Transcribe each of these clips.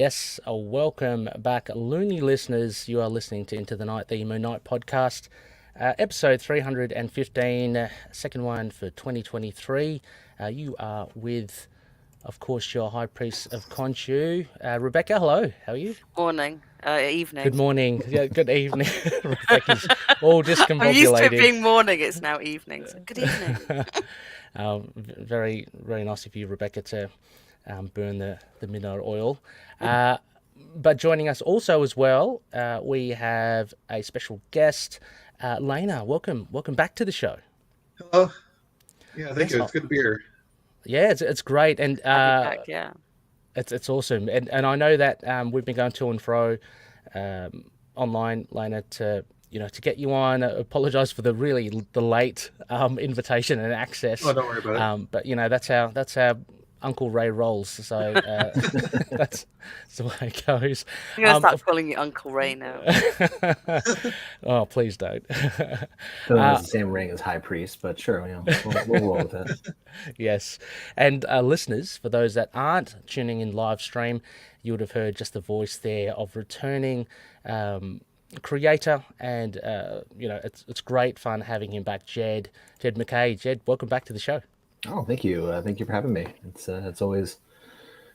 Yes, welcome back, loony listeners. You are listening to Into the Night, the Moon Knight podcast, episode 315, second one for 2023. You are with, of course, your High Priest of Khonshu, Rebecca. Hello, how are you? Morning, evening. Good morning. Yeah, good evening. Rebecca's all I'm used to it discombobulated. being morning. It's now evening. So good evening. Very, very nice of you, Rebecca, to burn the midnight oil. But joining us also as well, we have a special guest, Lena. Welcome back to the show. Hello. Yeah, thank you. It's good to be here. Yeah, it's great, and Happy back, yeah. it's awesome. And I know that we've been going to and fro online, Lena, to get you on. Apologise for the late invitation and access. Oh, don't worry about it. But that's how Uncle Ray rolls. So that's the way it goes. I'm gonna start calling you Uncle Ray now. Oh, please don't. Don't have the same ring as High Priest, but sure, we'll roll with it. Yes. And listeners, for those that aren't tuning in live stream, you would have heard just the voice there of returning creator, and it's great fun having him back, Jed MacKay. Jed, welcome back to the show. Oh, thank you. Thank you for having me. It's always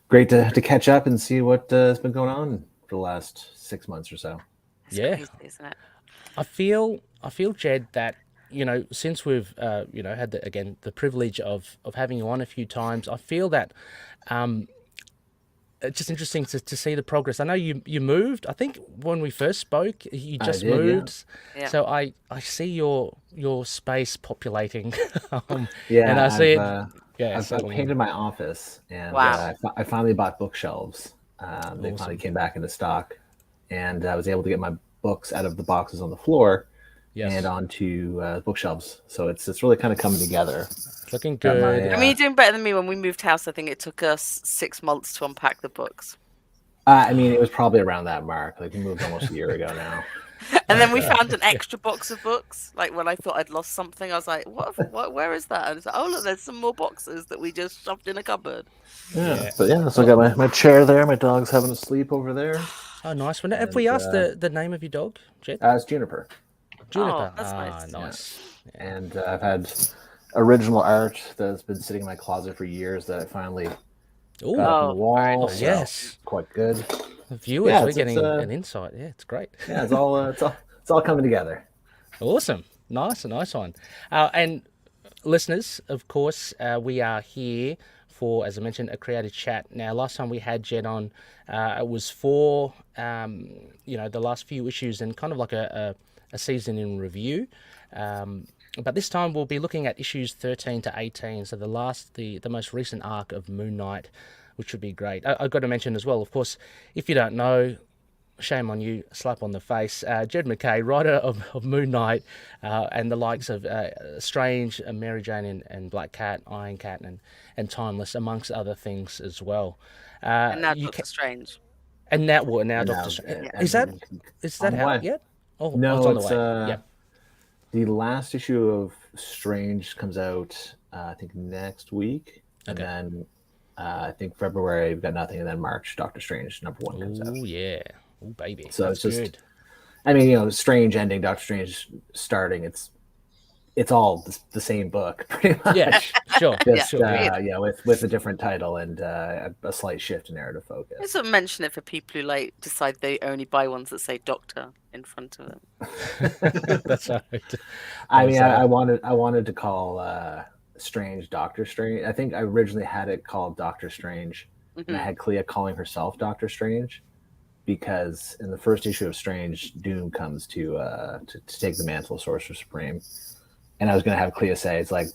great to catch up and see what has been going on for the last 6 months or so. It's crazy, isn't it? I feel, Jed, that since we've had the privilege of having you on a few times, I feel that it's just interesting to see the progress. I know you moved. I think when we first spoke, you just moved. Yeah. So I see your space populating. And Yeah, I see I've painted my office, and Wow. I finally bought bookshelves. They finally came back into stock, and I was able to get my books out of the boxes on the floor and onto bookshelves. So it's really kind of coming together. It's looking good. I mean, you're doing better than me. When we moved house, I think it took us 6 months to unpack the books. I mean, it was probably around that mark. Like, we moved almost a year ago now. And then we found an extra box of books. Like, when I thought I'd lost something, I was like, what where is that? And it's like, oh, look, there's some more boxes that we just shoved in a cupboard. Yeah. But yeah, so I got my chair there. My dog's having a sleep over there. Oh, nice one. Have we asked the name of your dog, Jed? It's Juniper. Juniper. Oh, that's nice. Nice. Yeah. And I've had original art that's been sitting in my closet for years that I finally got up on the wall. Nice. So Yes. quite good. Viewers, Yeah, we're it's getting an insight. Yeah, it's great. Yeah, it's all coming together. Awesome. Nice one. And listeners, of course, we are here for, as I mentioned, a creative chat. Now, last time we had Jed on, it was for, the last few issues and kind of like a season in review. But this time we'll be looking at issues 13 to 18, so the most recent arc of Moon Knight, which would be great. I've got to mention as well, of course, if you don't know, shame on you, slap on the face, Jed MacKay, writer of Moon Knight, and the likes of Strange, Mary Jane and Black Cat, Iron Cat, and Timeless, amongst other things as well. And now Doctor Strange. And now Doctor Strange. Is that out yet? Oh, no, it's on the way. Yeah. The last issue of Strange comes out, I think, next week. And then I think February, we've got nothing. And then March, Doctor Strange #1 comes out. Oh, yeah. Oh, baby. So that's it's just, good. I mean, Strange ending, Doctor Strange starting. It's all the same book, pretty much. Yeah, sure. Just, sure. with a different title and a slight shift in narrative focus. I sort of mention it for people who decide they only buy ones that say Doctor in front of them. That's right. I mean, I wanted to call Strange Doctor Strange. I think I originally had it called Doctor Strange, and I had Clea calling herself Doctor Strange, because in the first issue of Strange, Doom comes to take the mantle of Sorcerer Supreme, and I was going to have Clea say, it's like,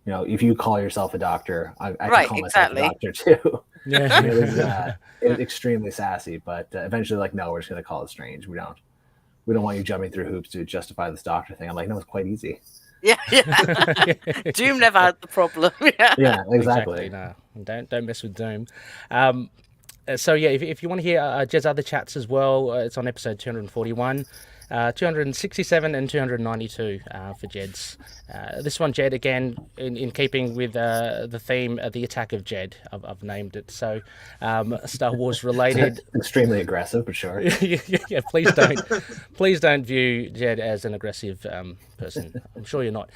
if you call yourself a doctor, I can call myself a doctor too. Yeah. It was extremely sassy, but eventually, no, we're just going to call it Strange. We don't want you jumping through hoops to justify this doctor thing. I'm like, no, it's quite easy. Yeah. Doom never had the problem. Yeah, exactly. No, don't mess with Doom. So yeah, if you want to hear Jed's other chats as well, it's on episode 241. 267 and 292 for Jed's. This one, Jed, again, in keeping with the theme, the attack of Jed, I've named it. So, Star Wars related. Extremely aggressive, but sure. Yeah, please don't view Jed as an aggressive person. I'm sure you're not.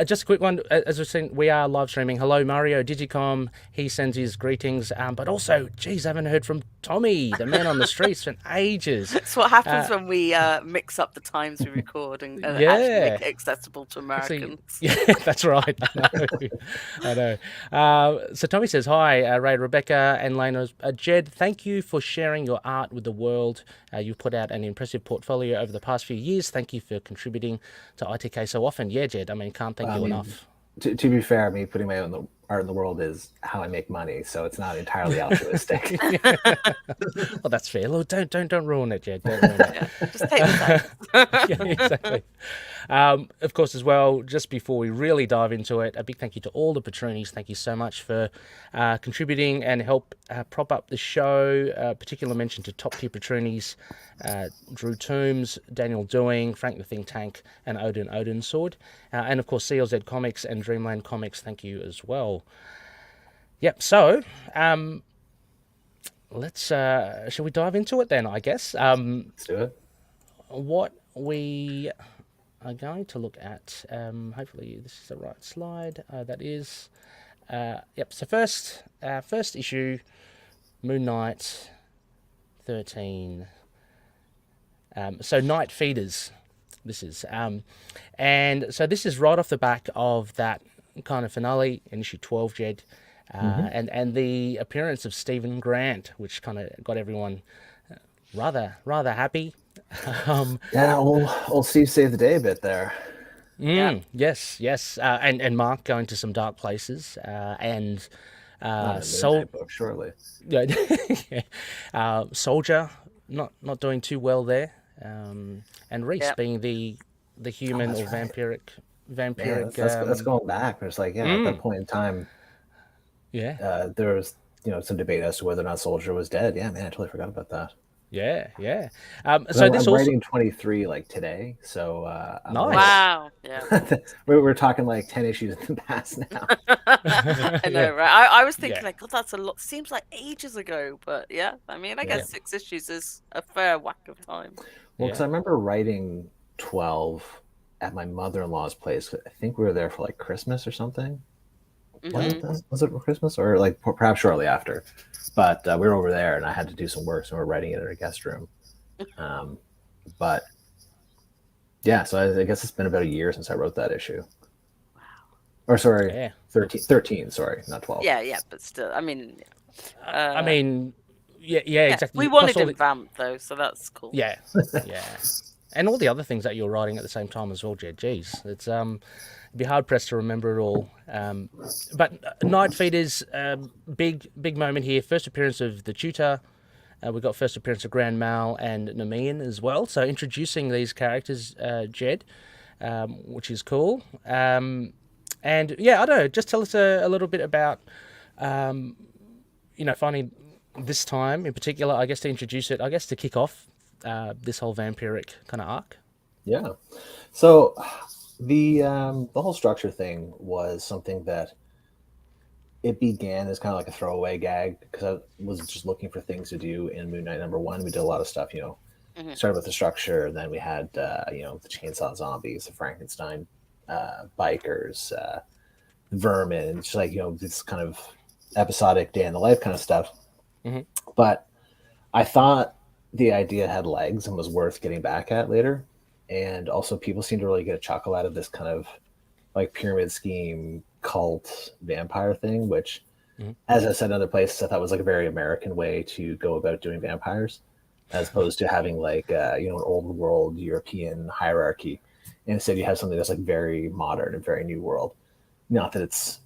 Just a quick one. As we've seen, we are live streaming. Hello, Mario Digicom. He sends his greetings. But also, geez, I haven't heard from Tommy, the man on the streets, for ages. That's what happens when we mix up the times we record and actually make it accessible to Americans. Yeah, that's right. I know. So Tommy says, hi, Ray, Rebecca, and Lena. Jed, thank you for sharing your art with the world. You've put out an impressive portfolio over the past few years. Thank you for contributing to ITK so often. Yeah, Jed, I mean, can't thank you enough. To be fair, me putting my own art in the world is how I make money, so it's not entirely altruistic. Well, that's fair. Look, don't ruin it, Jed. Don't ruin it. Yeah, just take the time. Yeah, exactly. Of course, as well, just before we really dive into it, a big thank you to all the patroonies. Thank you so much for contributing and help prop up the show. Particular mention to top tier patroonies, Drew Toombs, Daniel Doing, Frank the Think Tank, and Odin Sword. And of course, CLZ Comics and Dreamland Comics, thank you as well. Yep, so shall we dive into it then, I guess? Let's do it. What we are going to look at, hopefully this is the right slide, that is, yep, so first issue, Moon Knight 13, so Night Feeders, this is, and so this is right off the back of that kind of finale in issue 12, Jed, and the appearance of Stephen Grant, which kind of got everyone rather happy. Yeah, old Steve saved the day a bit there. Yeah. Yes, and Mark going to some dark places, and Book, surely. Soldier not doing too well there, and Reese being the human or right. vampiric. That's going back. But it's like, at that point in time, there was some debate as to whether or not Soldier was dead. Yeah, man, I totally forgot about that. Yeah. So I'm writing 23 like today, so nice. Wow. Yeah. we're talking like 10 issues in the past now. I know, right? I was thinking like, God, that's a lot. Seems like ages ago, but yeah, I mean, I guess 6 issues is a fair whack of time. Well, because I remember writing 12 at my mother-in-law's place. I think we were there for like Christmas or something. Was it Christmas or like perhaps shortly after? But we were over there, and I had to do some work, so we were writing it in a guest room. But yeah, so I guess it's been about a year since I wrote that issue. Wow. Or sorry, 13. Sorry, not 12. Yeah, but still, I mean. Exactly. We wanted him vamped though, so that's cool. Yeah. And all the other things that you're writing at the same time as well, Jed. Geez, it's it'd be hard pressed to remember it all. But Night Feeders, big moment here. First appearance of the Tutor. We got first appearance of Grand Mal and Nemean as well. So introducing these characters, Jed, which is cool. And yeah, I don't know. Just tell us a little bit about, finding this time in particular. I guess to introduce it. I guess to kick off this whole vampiric kind of arc. Yeah. So the whole structure thing was something that it began as kind of like a throwaway gag because I was just looking for things to do in Moon Knight #1. We did a lot of stuff, started with the structure, then we had the chainsaw zombies, the Frankenstein bikers, vermin, just like this kind of episodic day in the life kind of stuff. But I thought the idea had legs and was worth getting back at later. And also people seem to really get a chuckle out of this kind of like pyramid scheme cult vampire thing, which as I said in other places, I thought was like a very American way to go about doing vampires, as opposed to having like an old world European hierarchy. And instead you have something that's like very modern and very new world. Not that it's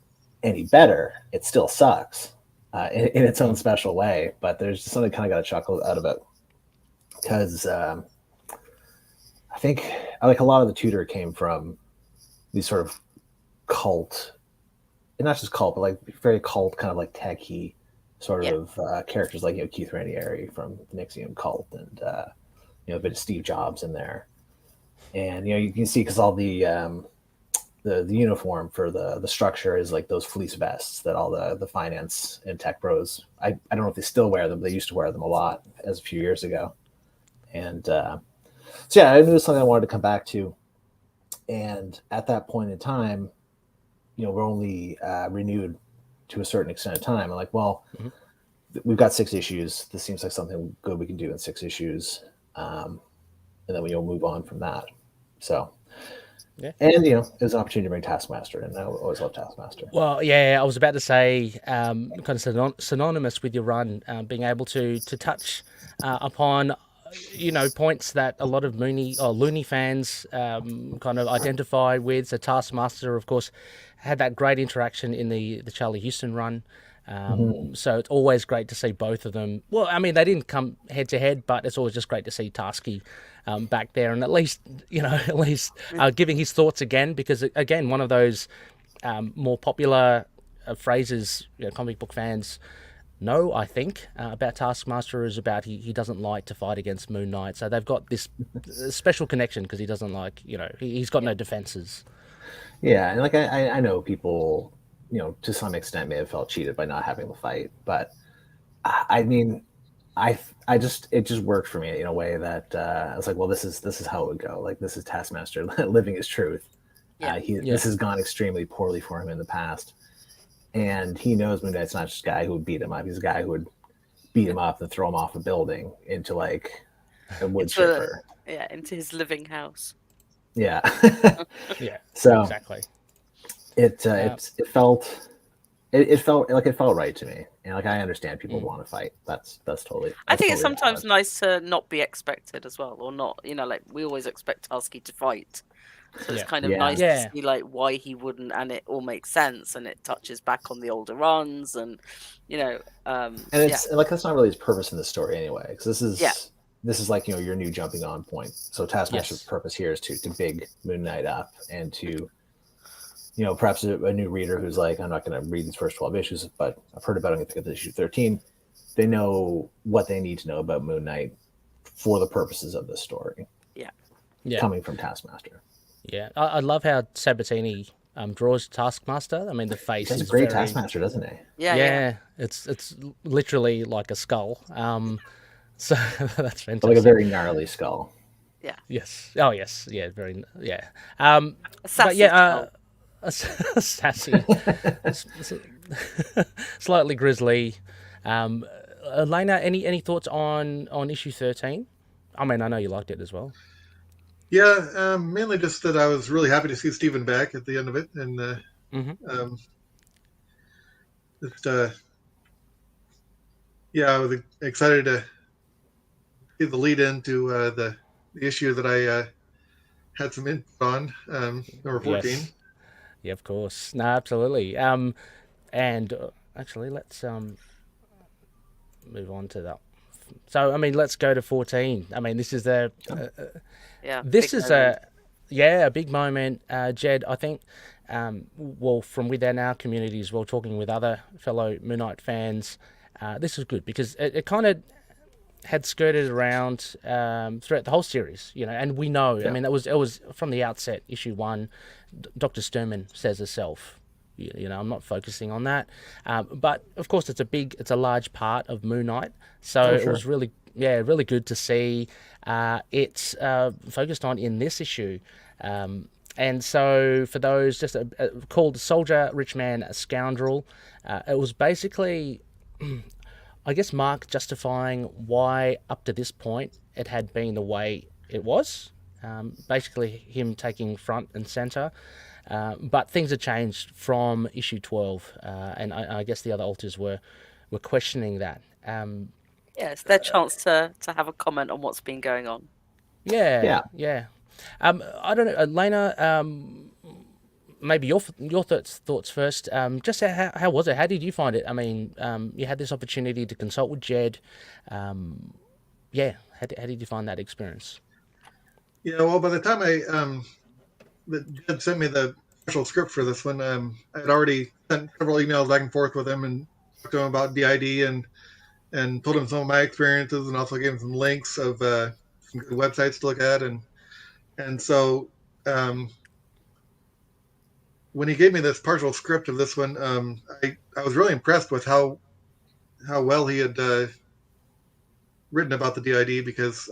any better, it still sucks in its own special way, but there's just something kind of got a chuckle out of it. Because I think like a lot of the Tutor came from these sort of cult, and not just cult, but like very cult kind of like techie sort of characters like Keith Raniere from the Nixium cult, and a bit of Steve Jobs in there. And you can see because all the uniform for the structure is like those fleece vests that all the finance and tech bros. I don't know if they still wear them. They used to wear them a lot as a few years ago. And so yeah, I knew it was something I wanted to come back to. And at that point in time, we're only renewed to a certain extent of time. I'm like, well, we've got 6 issues. This seems like something good we can do in 6 issues. And then we'll move on from that. So, yeah. And, it was an opportunity to bring Taskmaster, and I always love Taskmaster. Well, yeah, I was about to say, kind of synonymous with your run, being able to touch upon, points that a lot of Looney fans kind of identify with. So Taskmaster, of course, had that great interaction in the Charlie Houston run. So it's always great to see both of them. Well, I mean, they didn't come head to head, but it's always just great to see Tasky back there, and at least giving his thoughts again, because again, one of those more popular phrases comic book fans know, I think, about Taskmaster is about he doesn't like to fight against Moon Knight. So they've got this special connection because he doesn't like, he's got no defenses. Yeah, and like I know people, to some extent may have felt cheated by not having the fight, but I mean, it just worked for me in a way that I was like, well, this is how it would go. Like, this is Taskmaster living his truth. This has gone extremely poorly for him in the past, and he knows Moon Knight's not just a guy who would beat him up. He's a guy who would beat him up and throw him off a building into like a wood chipper. Into his living house. Yeah. Yeah. So exactly. It felt right to me, and like I understand people want to fight. That's totally. I think it's sometimes nice to not be expected as well, or not. Like we always expect Tasky to fight, so it's kind of nice to see like why he wouldn't, and it all makes sense, and it touches back on the older runs, and and it's like that's not really his purpose in the story anyway, because this is like your new jumping on point. So Taskmaster's purpose here is to big Moon Knight up and to perhaps a new reader who's like, I'm not going to read these first 12 issues, but I've heard about it. I'm going to pick up issue 13. They know what they need to know about Moon Knight for the purposes of this story. Yeah. Coming from Taskmaster. Yeah. I love how Sabatini draws Taskmaster. I mean, the face is a great Taskmaster, doesn't he? Yeah. It's literally like a skull. So that's fantastic. Like a very gnarly skull. Yeah. Yes. Oh, yes. Yeah. Very. Yeah. But yeah. Sassy, slightly grisly. Elena, any thoughts on issue 13? I mean, I know you liked it as well. Yeah, mainly just that I was really happy to see Stephen back at the end of it, and I was excited to see the lead into the issue that I had some input on, number 14. Yes. Yeah, of course. No, absolutely. And actually, let's move on to that. So, I mean, let's go to 14. I mean, this is a big moment. Jed, I think, from within our community as well, talking with other fellow Moon Knight fans, this is good because it kind of had skirted around throughout the whole series, and we know. I mean, it was from the outset. Issue 1, Dr. Sturman says herself. I'm not focusing on that, but of course, it's a large part of Moon Knight. So it was really good to see it's focused on in this issue. And so for those just called Soldier, Rich Man, a Scoundrel, it was basically. I guess Mark justifying why up to this point it had been the way it was. Basically him taking front and center. But things had changed from issue 12. And I guess the other alters were questioning that. It's their chance to have a comment on what's been going on. Yeah. I don't know, Elena, maybe your thoughts first. Just how was it? How did you find it? I mean, you had this opportunity to consult with Jed. How did you find that experience? Yeah, well, by the time Jed sent me the special script for this one, I had already sent several emails back and forth with him and talked to him about DID and told him some of my experiences and also gave him some links of some good websites to look at And so when he gave me this partial script of this one, I was really impressed with how well he had written about the DID, because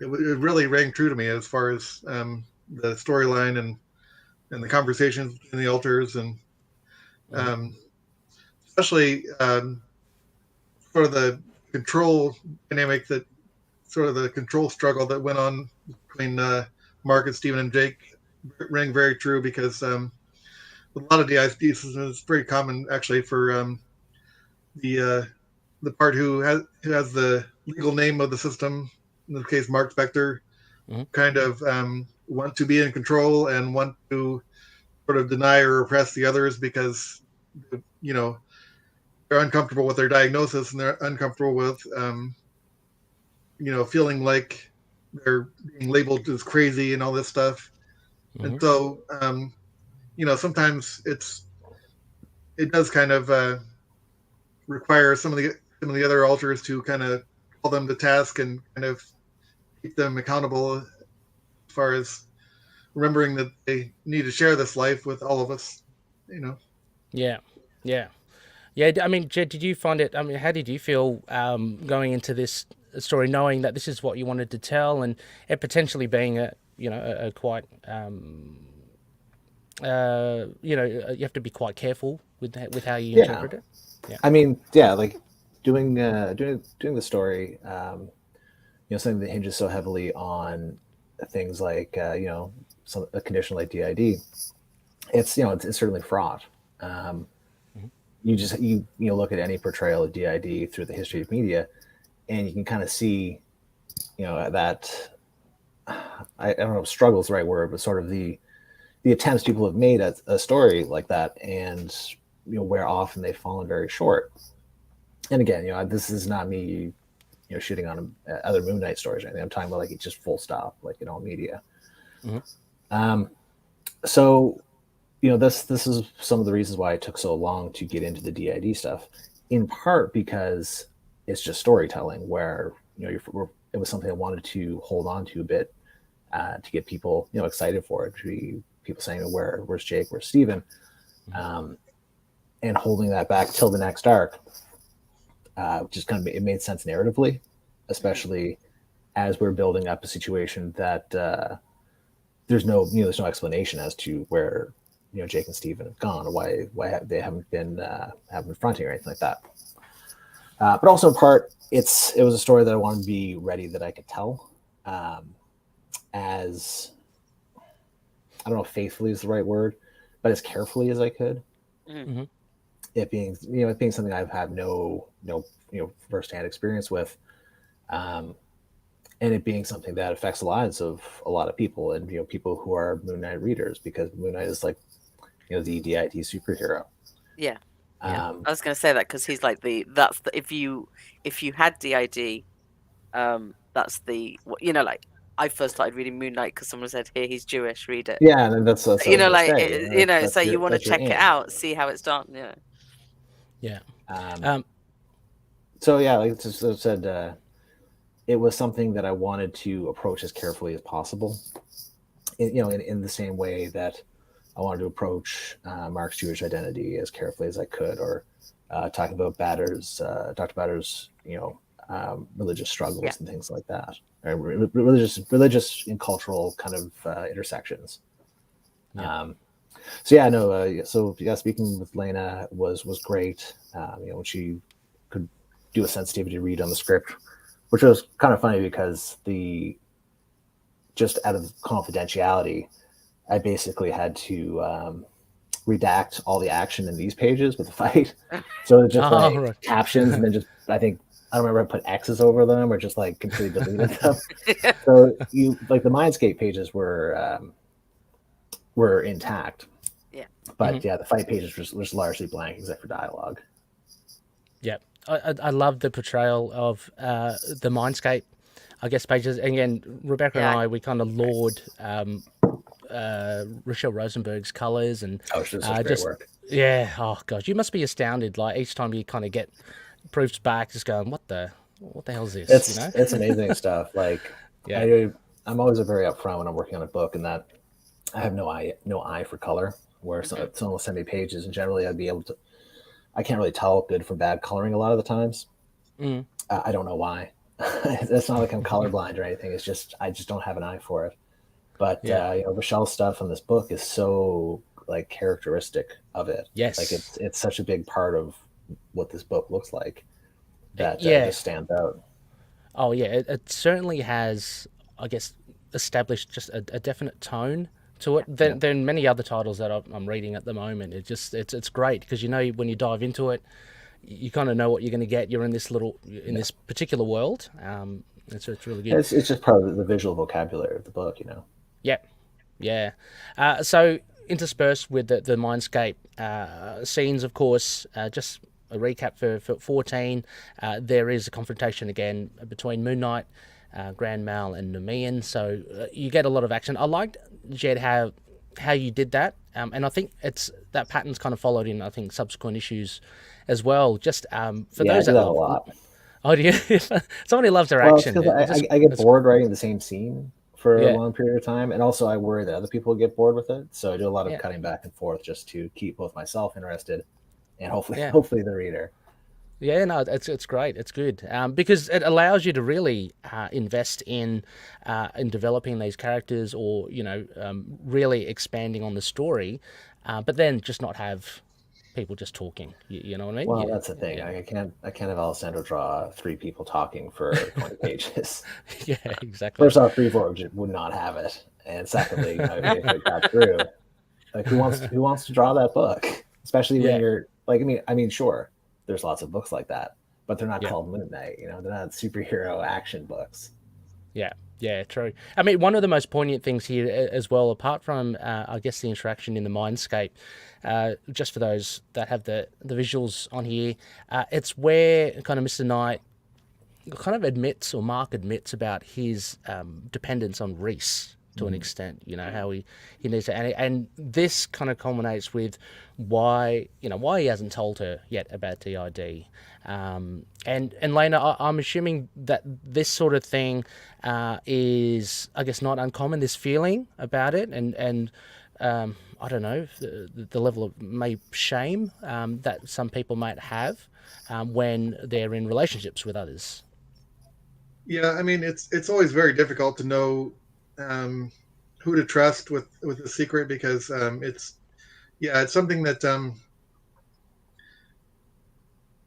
it really rang true to me as far as the storyline and the conversations between the alters, and especially sort of the control dynamic, that sort of the control struggle that went on between Mark and Stephen and Jake rang very true, because with a lot of DID systems, it's very common actually for the part who has the legal name of the system, in this case Mark Spector, kind of want to be in control and want to sort of deny or repress the others, because they're uncomfortable with their diagnosis, and they're uncomfortable with feeling like they're being labeled as crazy and all this stuff. And so sometimes it does kind of require some of the other alters to kind of call them to task and kind of keep them accountable, as far as remembering that they need to share this life with all of us. Yeah. I mean, Jed, did you find it? I mean, how did you feel going into this story, knowing that this is what you wanted to tell, and it potentially being a quite you have to be quite careful with how you interpret it. Yeah. I mean, like doing the story, something that hinges so heavily on things like a condition like DID. It's certainly fraught. You look at any portrayal of DID through the history of media, and you can kind of see, that I don't know if struggle is the right word, but sort of the attempts people have made at a story like that, and where often they've fallen very short. And again, this is not me, shooting on other Moon Knight stories or anything. I'm talking about like just full stop, like in all media. So this is some of the reasons why it took so long to get into the DID stuff, in part because it's just storytelling, where it was something I wanted to hold on to a bit, to get people excited for it, to be people saying, where's Jake, where's Stephen, and holding that back till the next arc, just kind of, it made sense narratively, especially as we're building up a situation that there's no explanation as to where Jake and Stephen have gone, or why they haven't been fronting or anything like that. But also in part, it was a story that I wanted to be ready that I could tell, as I don't know if faithfully is the right word, but as carefully as I could. It being something I've had no firsthand experience with, and it being something that affects the lives of a lot of people, and people who are Moon Knight readers, because Moon Knight is like the DID superhero. I was going to say that, because he's like if you had DID, that's the like I first started reading Moon Knight because someone said, "Here, he's Jewish, read it." Yeah, and that's so you want to check it out, see how it's done. So like I said, it was something that I wanted to approach as carefully as possible. In the same way that I wanted to approach Mark's Jewish identity as carefully as I could, or talking about Dr. Batter's, religious struggles and things like that, or religious and cultural kind of intersections. So speaking with Lena was great. When she could do a sensitivity read on the script, which was kind of funny because just out of confidentiality, I basically had to redact all the action in these pages with the fight. So it's just captions, and then just, I don't remember, I put X's over them or just like completely deleted them. So the Mindscape pages were intact. But the fight pages was largely blank except for dialogue. Yeah. I love the portrayal of the Mindscape, I guess, pages. Again, Rebecca and I, we kind of laud Rochelle Rosenberg's colors, and great work. Yeah. Oh gosh, you must be astounded. Like each time you kind of get proofs back, just going, what the hell is this? It's amazing stuff. Like, I'm always very upfront when I'm working on a book, and that I have no eye for color. Where someone will send me pages, and generally I can't really tell good from bad coloring a lot of the times. I don't know why. It's not like I'm colorblind or anything. It's just I just don't have an eye for it. But Rochelle's stuff on this book is so like characteristic of it. Yes, like it's such a big part of what this book looks like that just stands out. Oh yeah, it certainly has, I guess, established just a definite tone to it than many other titles that I'm reading at the moment. It's great because when you dive into it, you kind of know what you're going to get. You're in this this particular world. It's really good. It's just part of the visual vocabulary of the book, Yeah. So interspersed with the Mindscape scenes, of course, just a recap for 14. There is a confrontation again between Moon Knight, Grand Mal, and Nemean. So you get a lot of action. I liked, Jed, how you did that, and I think that pattern's kind of followed in subsequent issues as well. Just for those that love a lot. Oh, do you? Somebody loves their action. I get bored writing the same scene for a long period of time, and also I worry that other people get bored with it. So I do a lot of cutting back and forth just to keep both myself interested and hopefully the reader. Yeah, no, it's great. It's good because it allows you to really invest in developing these characters, or really expanding on the story, but then just not have people just talking. You know what I mean? Well, that's the thing. I can't have Alessandro draw 3 people talking for 20 pages. Yeah, exactly. First off, Freeforge would not have it, and secondly, if it got through, like who wants to draw that book, especially when you're like, I mean, sure. There's lots of books like that, but they're not called Moon Knight. They're not superhero action books. Yeah, true. I mean, one of the most poignant things here as well, apart from, I guess, the interaction in the Mindscape, just for those that have the visuals on here, it's where kind of Mr. Knight kind of admits, or Mark admits, about his dependence on Reese to an extent, how he needs to, and this kind of culminates with why he hasn't told her yet about DID, and Lena, I'm assuming that this sort of thing is, I guess, not uncommon, this feeling about it, and I don't know, the level of shame that some people might have when they're in relationships with others. Yeah, I mean, it's always very difficult to know who to trust with a secret, because it's something that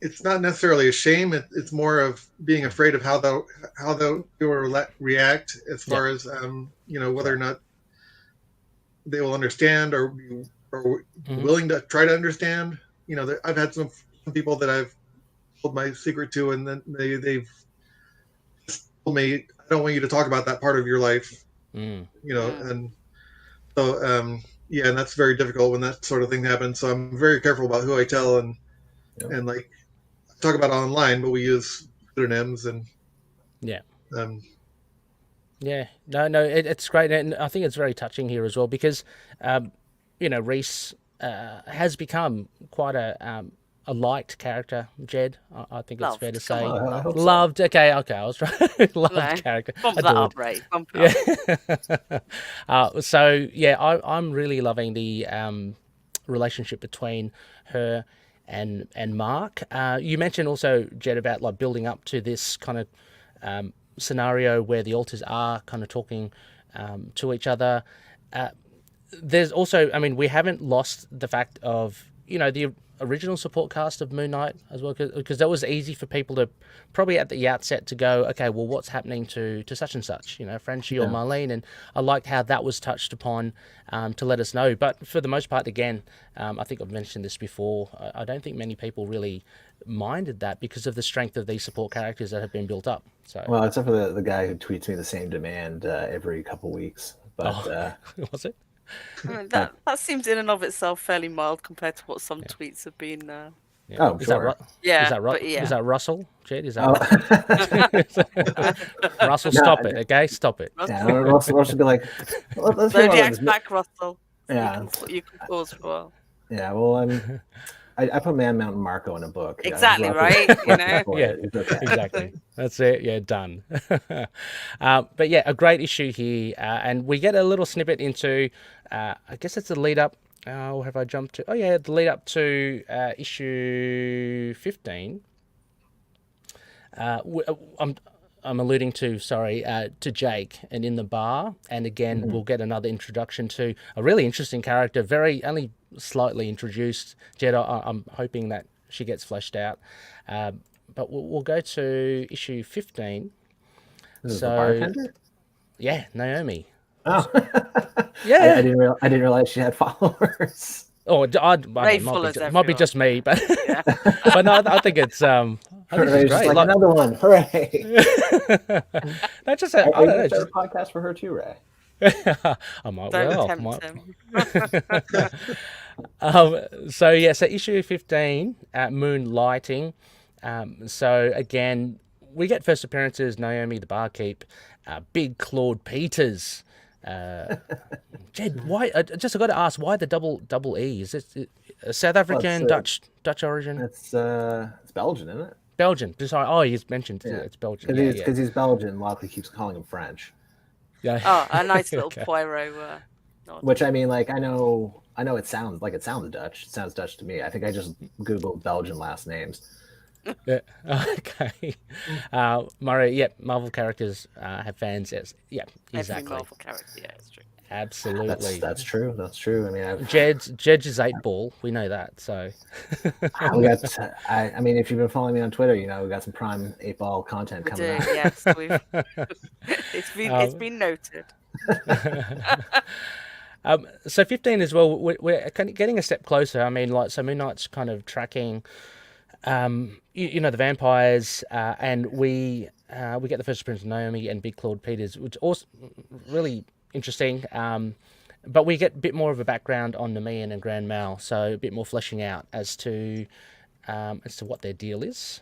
it's not necessarily a shame. It's more of being afraid of how they'll react, as far as whether or not they will understand or willing to try to understand. I've had some people that I've told my secret to, and then they've told me, I don't want you to talk about that part of your life. And so and that's very difficult when that sort of thing happens. So I'm very careful about who I tell, and like I talk about it online, but we use pseudonyms and it's great, and I think it's very touching here as well, because Reese has become quite a liked character, Jed. I think it's fair to say. Loved. So. Okay. I was trying. Loved character. Bump that up, Ray. Bump it up. So I'm really loving the relationship between her and Mark. You mentioned also, Jed, about like building up to this kind of scenario where the alters are kind of talking to each other. There's also, I mean, we haven't lost the fact of the original support cast of Moon Knight as well, because that was easy for people to probably at the outset to go, okay, well, what's happening to such and such, Frenchie or Marlene, and I liked how that was touched upon to let us know. But for the most part, again, I think I've mentioned this before, I don't think many people really minded that because of the strength of these support characters that have been built up. So, well, except for the guy who tweets me the same demand every couple weeks, but was it? I mean, that seems in and of itself fairly mild compared to what some tweets have been. Oh, sure. Is that Russell, Jed? Is that Russell? Stop it, okay? Stop it. Russell would be like, Zodiac's back, Russell. Yeah, you can pause for a while. Yeah, well, I put Man Mountain Marco in a book. Exactly, right? You know? Yeah, exactly. That's it. Yeah, done. But yeah, a great issue here. And we get a little snippet into, I guess it's the lead up. Or have I jumped to? Oh, yeah, the lead up to issue 15. I'm alluding to, to Jake and in the bar. And again, we'll get another introduction to a really interesting character, only slightly introduced. Jed, I'm hoping that she gets fleshed out. But we'll go to issue 15. This is the bartender? Yeah, Naomi. Oh. Yeah. I didn't realize she had followers. Oh, might be just me, but but no, I think it's I think it's great. Like another one, hooray! Not just I don't know. Just a podcast for her too, Ray. I might Don't well. tempt him. So issue 15, Moonlighting. So again, we get first appearances. Naomi, the barkeep, Big Claude Peters. Jed, why? I got to ask, why the double E? Is it South African, Dutch origin? It's Belgian, isn't it? Belgian. Sorry. Oh, he's mentioned it's Belgian. Because he's Belgian. Lockley keeps calling him French. Yeah. Oh, a nice little Poirot. Which I mean, like I know it sounds Dutch. It sounds Dutch to me. I think I just googled Belgian last names. Yeah. Okay. Murray. Marvel characters have fans. Yes. Yeah. Exactly. Every Marvel character. Yeah, it's true. Absolutely. That's true. That's true. I mean, Jed's is 8-ball. We know that. So. we got. I mean, if you've been following me on Twitter, we got some prime 8-ball content coming out. Yes, it's been noted. So 15 as well. We're kind of getting a step closer. I mean, so Moon Knight's kind of tracking, the vampires, and we get the first appearance of Naomi and Big Claude Peters, which also really interesting. But we get a bit more of a background on Nemean and Grand Mal, so a bit more fleshing out as to what their deal is.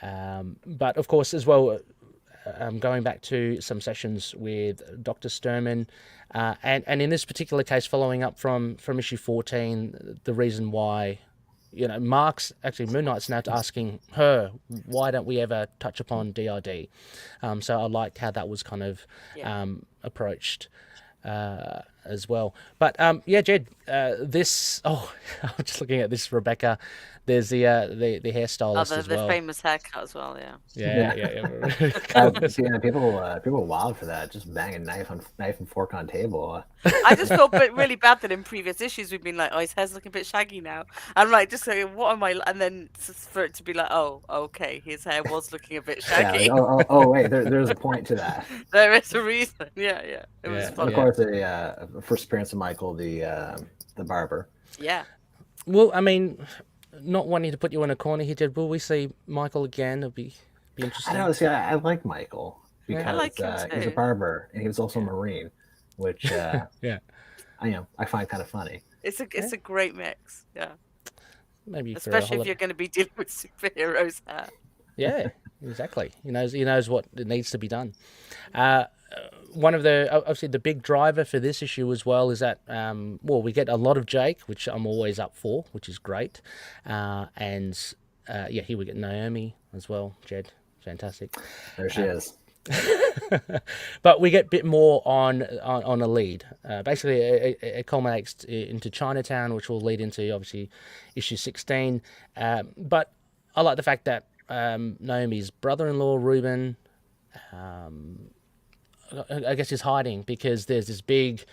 But of course, as well, going back to some sessions with Dr. Sturman, and in this particular case, following up from issue 14, the reason why, Moon Knight's now asking her, why don't we ever touch upon DID? So I liked how that was kind of approached as well. But Jed, this. Oh, I'm just looking at this, Rebecca. There's the hairstylist as well. The famous haircut as well. Yeah. People are wild for that. Just banging knife and fork on table. I just felt really bad that in previous issues we've been like, oh, his hair's looking a bit shaggy now. I'm like, just saying, what am I? And then for it to be like, oh, okay, his hair was looking a bit shaggy. Yeah, wait, there's a point to that. There is a reason. Yeah. It was fun. Of course, the first appearance of Michael, the barber. Yeah. Well, I mean, not wanting to put you in a corner here, Jed, will we see Michael again? It'll be interesting. I don't know. See, I like Michael because he's a barber and he was also a Marine, which I find kind of funny. It's a great mix. Yeah. Maybe especially if you're going to be dealing with superheroes' hair. Yeah, exactly. He knows what needs to be done. One of obviously the big driver for this issue as well is that we get a lot of Jake, which I'm always up for, which is great, and here we get Naomi as well. Jed, fantastic. There she is. But we get a bit more on a lead. Basically, it culminates into Chinatown, which will lead into obviously issue 16. But I like the fact that Naomi's brother-in-law Reuben, I guess, is hiding because there's this big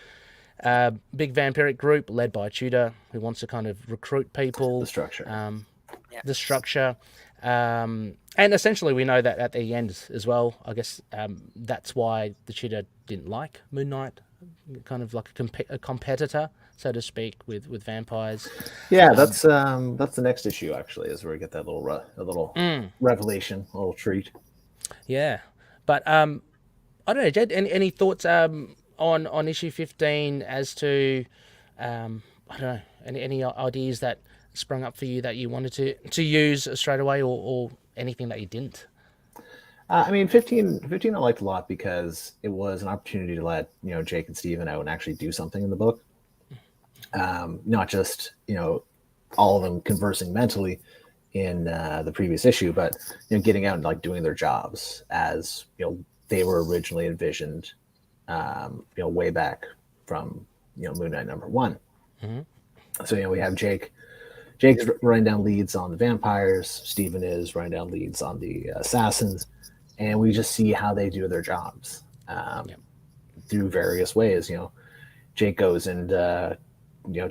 vampiric group led by Tudor who wants to kind of recruit people. The structure. The structure. And essentially we know that at the end as well, I guess that's why the Tudor didn't like Moon Knight, kind of like a competitor, so to speak, with vampires. Yeah, that's the next issue actually, is where we get that little revelation, a little treat. Yeah, but I don't know, Jed, any thoughts on issue 15 as to I don't know, any ideas that sprung up for you that you wanted to use straight away, or anything that you didn't? I mean, 15 I liked a lot because it was an opportunity to let Jake and Steven out and actually do something in the book. Not just all of them conversing mentally in the previous issue, but getting out and like doing their jobs as they were originally envisioned, way back from Moon Knight #1. So we have Jake. Jake's running down leads on the vampires. Stephen is running down leads on the assassins, and we just see how they do their jobs through various ways. Jake goes and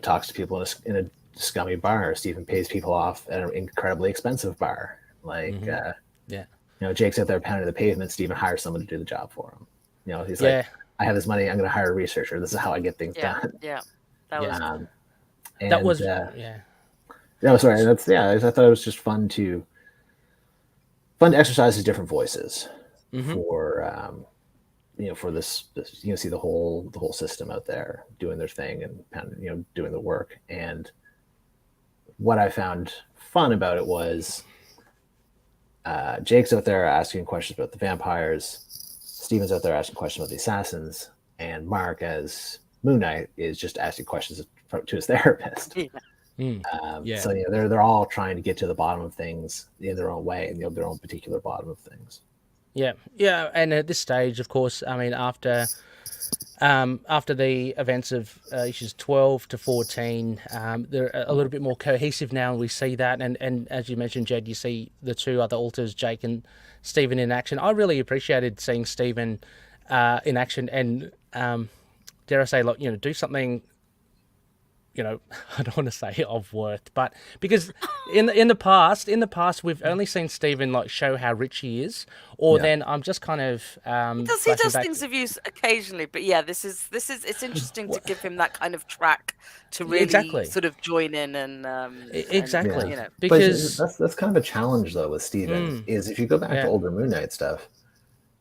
talks to people in a scummy bar. Stephen pays people off at an incredibly expensive bar. Jake's out there pounding the pavement. Stephen hires someone to do the job for him. He's like, I have this money. I'm going to hire a researcher. This is how I get things done. Yeah, that was. No, sorry. I thought it was just fun to exercise his different voices for for this see the whole system out there doing their thing and doing the work. And what I found fun about it was Jake's out there asking questions about the vampires, Stephen's out there asking questions about the assassins, and Mark as Moon Knight is just asking questions to his therapist. So they're all trying to get to the bottom of things in their own way, and their own particular bottom of things. Yeah, and at this stage, of course, I mean, after the events of issues 12 to 14, they're a little bit more cohesive now, and we see that. And as you mentioned, Jed, you see the two other alters, Jake and Stephen, in action. I really appreciated seeing Stephen in action, and dare I say, do something. I don't want to say of worth, but because in the past we've only seen Stephen show how rich he is, or then I'm just kind of he does things of use occasionally, but this is it's interesting to give him that kind of track to really sort of join in and because that's kind of a challenge though with Stephen is if you go back to older Moon Knight stuff,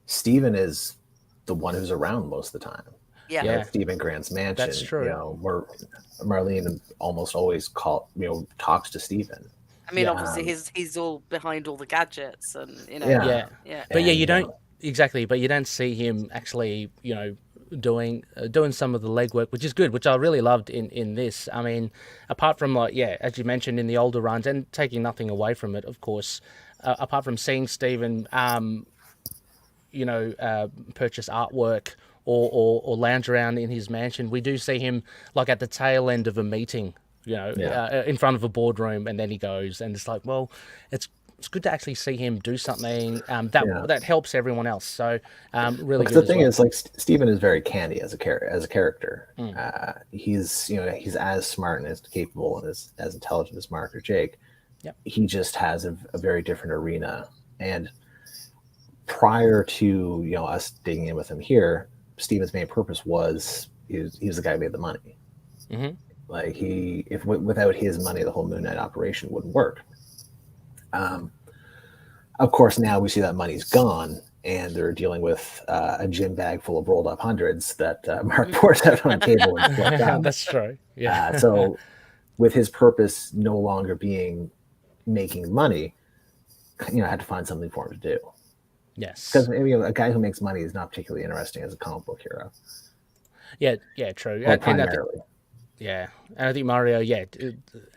Stephen is the one who's around most of the time. Stephen Grant's mansion. That's true. Marlene almost always talks to Stephen. I mean, obviously he's all behind all the gadgets and But you don't exactly. But you don't see him actually, doing some of the legwork, which is good, which I really loved in this. I mean, apart from as you mentioned in the older runs, and taking nothing away from it, of course, apart from seeing Stephen, purchase artwork. Or lounge around in his mansion. We do see him at the tail end of a meeting, in front of a boardroom, and then he goes, and it's it's good to actually see him do something that helps everyone else. So really good. The thing is, Stephen is very canny as a character. He's as smart and as capable and as intelligent as Mark or Jake. He just has a very different arena. And prior to us digging in with him here, Stephen's main purpose was he was the guy who made the money. Without his money, the whole Moon Knight operation wouldn't work. Of course, now we see that money's gone, and they're dealing with a gym bag full of rolled up hundreds that Mark pours out on a table. And that's true. So, with his purpose no longer being making money, I had to find something for him to do. Yes, because maybe a guy who makes money is not particularly interesting as a comic book hero. Yeah, true. Primarily. And I think Mario,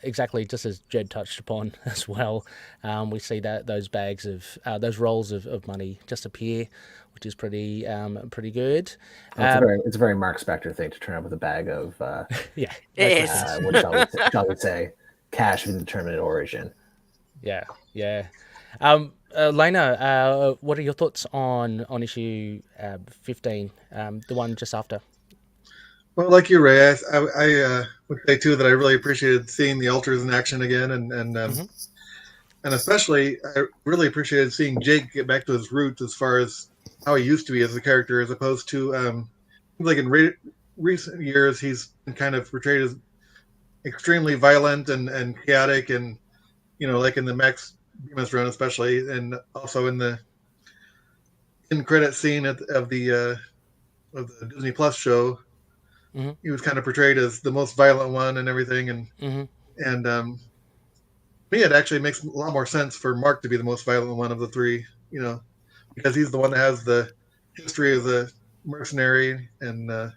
exactly, just as Jed touched upon as well. We see that those bags of those rolls of money just appear, which is pretty good. It's a very Mark Spector thing to turn up with a bag of it is. What shall we say, cash of indeterminate origin. Lena, what are your thoughts on issue 15, the one just after? Well, like you, Ray, I would say too that I really appreciated seeing the alters in action again, and especially I really appreciated seeing Jake get back to his roots as far as how he used to be as a character, as opposed to in recent years he's been kind of portrayed as extremely violent and chaotic, and in the Max Bemis run especially, and also in the credit scene of the Disney Plus show. He was kind of portrayed as the most violent one and everything, and to me it actually makes a lot more sense for Mark to be the most violent one of the three, because he's the one that has the history as a mercenary, and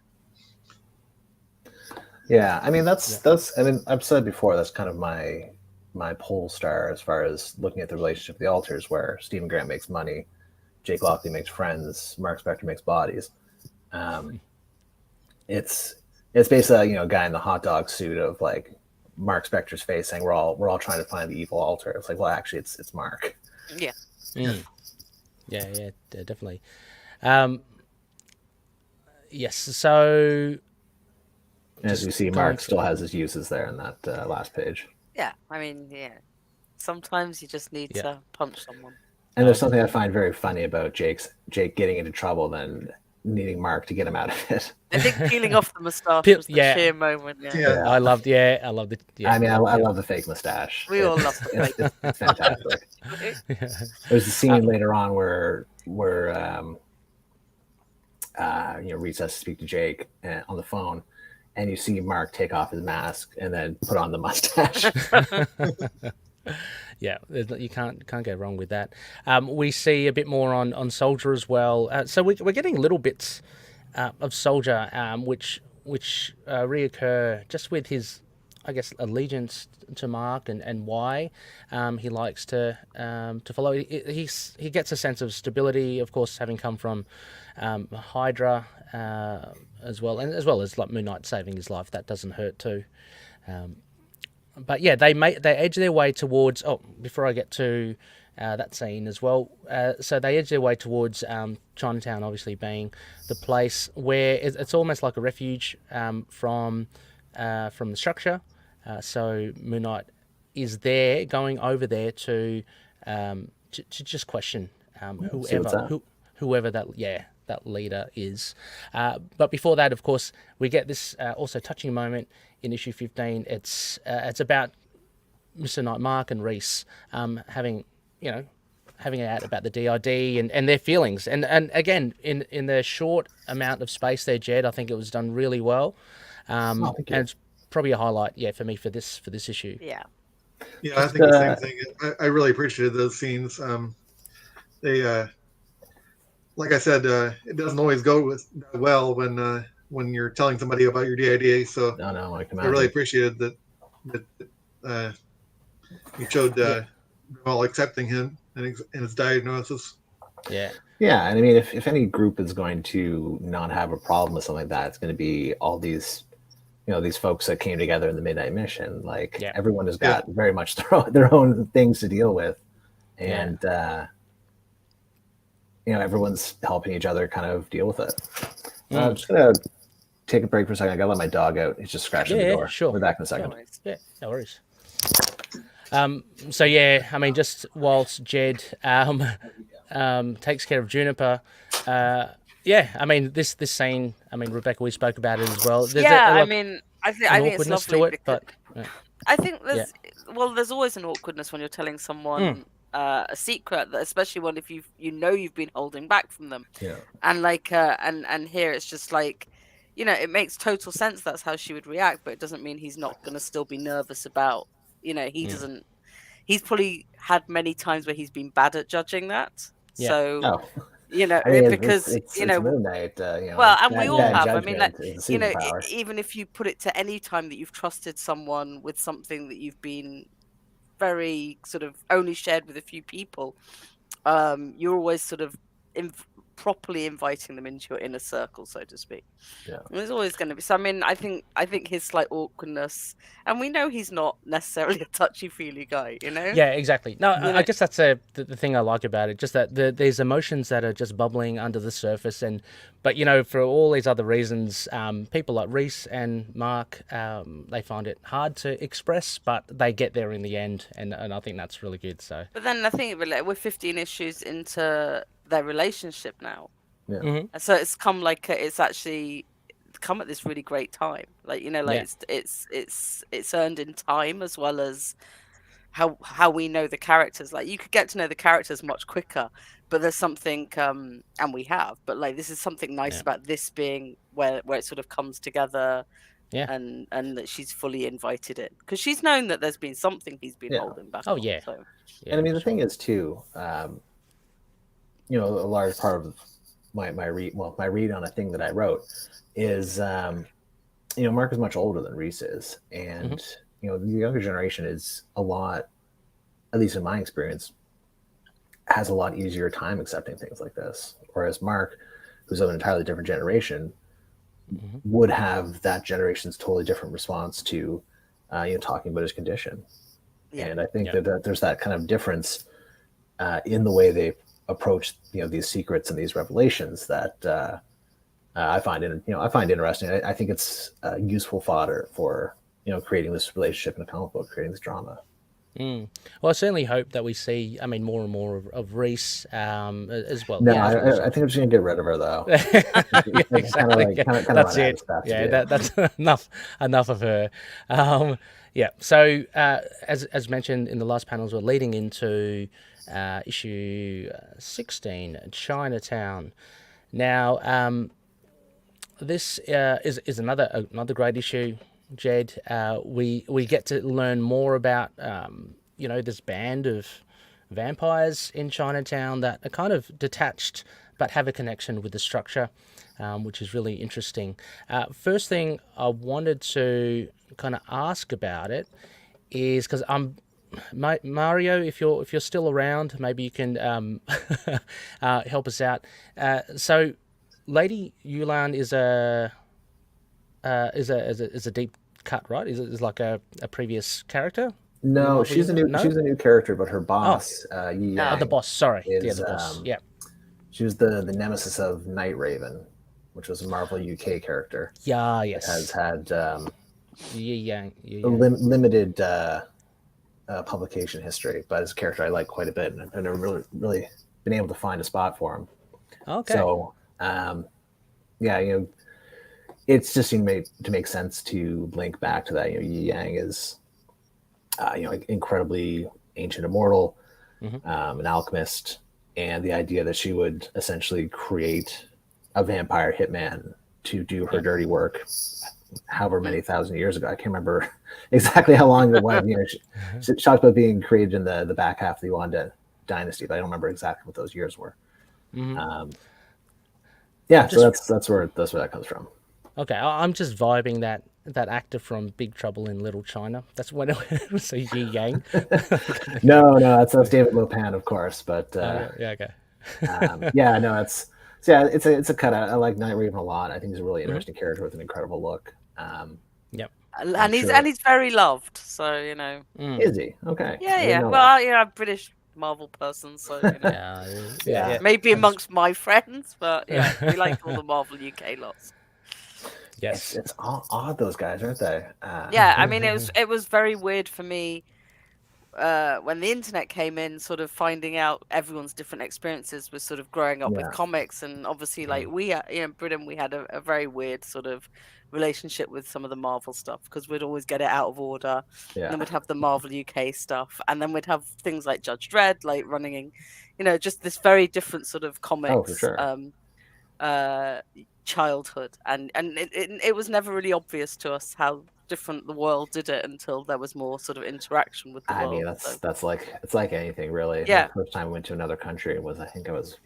Yeah, I mean that's I mean I've said before that's kind of my pole star as far as looking at the relationship of the alters, where Stephen Grant makes money, Jake Lockley makes friends, Mark Spector makes bodies. It's basically a guy in the hot dog suit of like Mark Spector's face saying we're all trying to find the evil alter. It's like, well, actually it's Mark. Yeah. Yeah, definitely. Yes, so as you see, Mark still has his uses there in that last page. Yeah, I mean, yeah. Sometimes you just need to punch someone. And there's something I find very funny about Jake getting into trouble, then needing Mark to get him out of it. I think peeling off the moustache was the sheer moment. Yeah. I loved it. Yeah, I mean, I love the fake mustache. We all love the fake. It's fantastic. There's a scene later on where Reese has to speak to Jake on the phone, and you see Mark take off his mask and then put on the mustache. Yeah, you can't go wrong with that. We see a bit more on Soldier as well. So we're getting little bits of Soldier, which reoccur just with his, I guess, allegiance to Mark and why he likes to follow. He gets a sense of stability, of course, having come from Hydra as well, and as well as like Moon Knight saving his life. That doesn't hurt too. But yeah, they edge their way towards. Oh, before I get to that scene as well, so they edge their way towards Chinatown, obviously being the place where it's almost like a refuge from the structure. So Moon Knight is there, going over there to just question whoever that leader is. But before that, of course, we get this also touching moment in issue 15. It's about Mr. Knight, Mark and Reese having it out about the DID and their feelings. And again, in the short amount of space there, Jed, I think it was done really well. And it's probably a highlight, for me for this issue. Yeah. Yeah, I think the same thing. I really appreciated those scenes. They, like I said, it doesn't always go well when you're telling somebody about your DID. So I really appreciated that you showed all accepting him and his diagnosis. Yeah. Yeah, and I mean, if any group is going to not have a problem with something like that, it's going to be all these, these folks that came together in the Midnight Mission. Like everyone has got very much their own things to deal with, and everyone's helping each other kind of deal with it. I'm just gonna take a break for a second. I gotta let my dog out. He's just scratching the door. Sure. We're back in a second. No worries. So I mean, just whilst Jed takes care of Juniper, I mean this scene. I mean, Rebecca, we spoke about it as well. There's I think it's lovely. I think there's always an awkwardness when you're telling someone a secret, especially when if you've been holding back from them. Yeah. And like and here it's just like, it makes total sense that's how she would react, but it doesn't mean he's not going to still be nervous about. He doesn't. He's probably had many times where he's been bad at judging that. Yeah. So. Because it's midnight. Well, and we all have. I mean, like, power. Even if you put it to any time that you've trusted someone with something that you've been very sort of only shared with a few people, you're always sort of properly inviting them into your inner circle, so to speak. Yeah. And there's always going to be. So I mean, I think his slight awkwardness, and we know he's not necessarily a touchy-feely guy, Yeah, exactly. No, I guess that's the thing I like about it, just that there's emotions that are just bubbling under the surface, but for all these other reasons, people like Reese and Mark, they find it hard to express, but they get there in the end, and I think that's really good. So. But then I think we're 15 issues into their relationship now. Yeah. Mm-hmm. So it's come it's actually come at this really great time. Like it's earned in time as well as how we know the characters. Like you could get to know the characters much quicker, but there's something and we have. But like this is something nice about this being where it sort of comes together. Yeah. And that she's fully invited in because she's known that there's been something he's been holding back. Oh on, yeah. So. And I mean the thing is too. A large part of my read on a thing that I wrote is Mark is much older than Reese is, and the younger generation is a lot, at least in my experience, has a lot easier time accepting things like this. Whereas Mark, who's of an entirely different generation, would have that generation's totally different response to, talking about his condition. Yeah. And I think that there's that kind of difference in the way they approach, these secrets and these revelations that I find interesting. I think it's useful fodder for, creating this relationship in a comic book, creating this drama. Well, I certainly hope that we see, more and more of Reese as well. No, I think I'm just gonna get rid of her though. Exactly. That's it. That's enough of her. So as mentioned in the last panels, we're leading into issue 16, Chinatown. Now, this is another great issue. Jed, we get to learn more about this band of vampires in Chinatown that are kind of detached but have a connection with the structure, which is really interesting. First thing I wanted to kind of ask about it is because Mario, if you're still around, maybe you can help us out. So Lady Yulan is a deep cut, right? Is like a previous character? No, she's a new character, but her boss, Yi Yang, the boss. Sorry, the boss. She was the nemesis of Night Raven, which was a Marvel UK character. Yeah, yes. Has had Yi Yang. Limited publication history, but as a character I like quite a bit, and I've never really been able to find a spot for him. Okay. So, it's just seemed to make sense to link back to that. Yi Yang is, incredibly ancient immortal, an alchemist, and the idea that she would essentially create a vampire hitman to do her dirty work, however many thousand years ago. I can't remember exactly how long it was. She talked about being created in the back half of the Yuan dynasty, but I don't remember exactly what those years were. So that's where that comes from. Okay, I'm just vibing that actor from Big Trouble in Little China. That's when it was Yi Yang. No, that's David Lopan, of course. But okay. It's a cut. I like Night Raven a lot. I think he's a really interesting character with an incredible look. And he's very loved. So Is he? Okay. Yeah. Well, I'm a British Marvel person, so maybe amongst my friends, but we like all the Marvel UK lots. Yes, it's odd, those guys, aren't they? It was very weird for me when the internet came in, sort of finding out everyone's different experiences with sort of growing up with comics, and obviously like we in Britain we had a very weird sort of relationship with some of the Marvel stuff because we'd always get it out of order, and then we'd have the Marvel UK stuff, and then we'd have things like Judge Dredd like running in, just this very different sort of comics. For sure. Childhood, and it was never really obvious to us how different the world did it until there was more sort of interaction with the world. I mean, it's like anything really. The first time I went to another country was, I think I was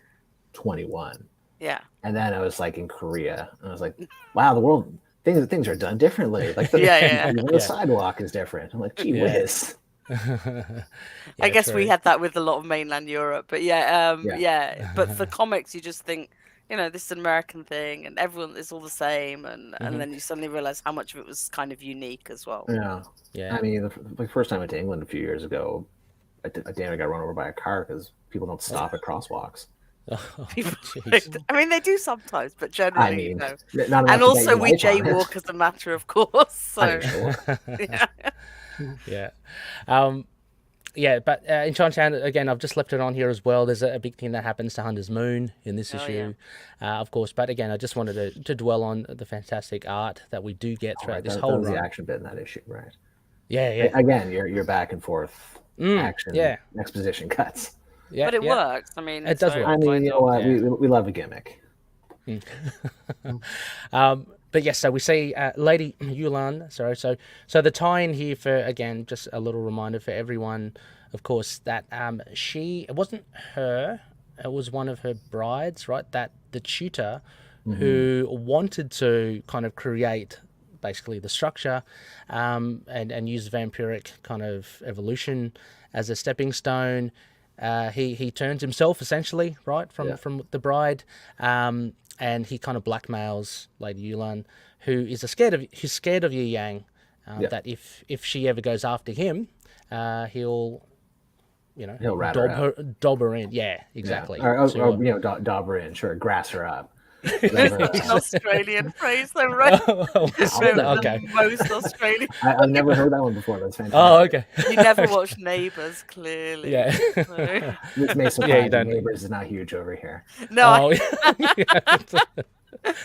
21. Yeah. And then I was like in Korea, and I was like, wow, the world things are done differently. Like the sidewalk is different. I'm like, gee whiz. I guess we had that with a lot of mainland Europe, but but for comics you just think, this is an American thing and everyone is all the same, and then you suddenly realize how much of it was kind of unique as well. I mean, the first time I went to England a few years ago, I got run over by a car because people don't stop at crosswalks. They do sometimes, but generally and also we jaywalk as a matter of course, so but in Chinatown, again, I've just left it on here as well. There's a big thing that happens to Hunter's Moon in this issue, of course. But again, I just wanted to dwell on the fantastic art that we do get throughout this whole run. That was the action bit in that issue, right? Yeah. Again, you're back and forth action, exposition cuts. Yeah, but it works. I mean, it does work. I mean, we love a gimmick. But yes, so we see Lady Yulan. So the tie-in here for, again, just a little reminder for everyone, of course, that it wasn't her, it was one of her brides, right? That the tutor who wanted to kind of create basically the structure, and use vampiric kind of evolution as a stepping stone. He turns himself essentially right from the bride, and he kind of blackmails Lady Yulan, who's scared of Yi Yang, that if she ever goes after him, he'll rat her out. dob her in. Yeah, exactly. Or dob her in, sure, grass her up. An Australian phrase, though, right? Okay. Most Australian. I've never heard that one before. That's fantastic. Oh, okay. You never watched Neighbours, clearly. Yeah. So. This may surprise you. Neighbours is not huge over here. No.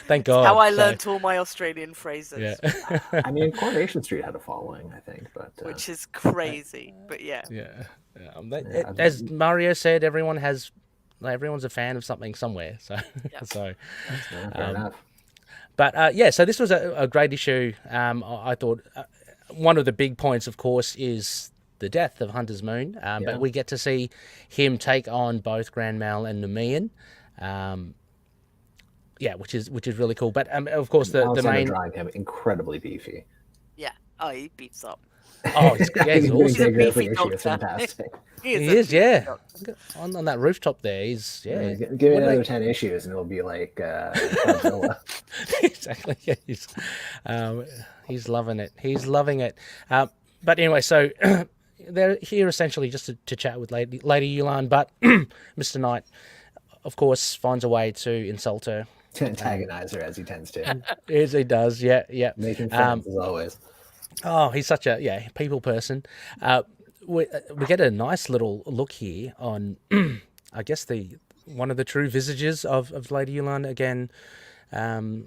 Thank God. How I learnt all my Australian phrases. Yeah. I mean, Coronation Street had a following, I think, but which is crazy. But yeah. As Mario said, everyone's a fan of something somewhere. So, fair enough. But so this was a great issue. I thought one of the big points, of course, is the death of Hunter's Moon. But we get to see him take on both Grand Mal and Nemean. Which is really cool. But of course, the main drawing him incredibly beefy. Yeah. Oh, he beefs up. Oh, he's awesome. He's a beefy doctor. Fantastic. He is, on that rooftop there, he's give me another 10 issues, and it'll be like Godzilla. Exactly. Yeah, he's loving it. He's loving it. But anyway, so they're here essentially just to chat with Lady Yulan, but Mr. Knight, of course, finds a way to insult her, to antagonize her as he tends to. As he does. Yeah. Making friends as always. Oh, he's such a people person. We get a nice little look here on, I guess, one of the true visages of Lady Yulan again. It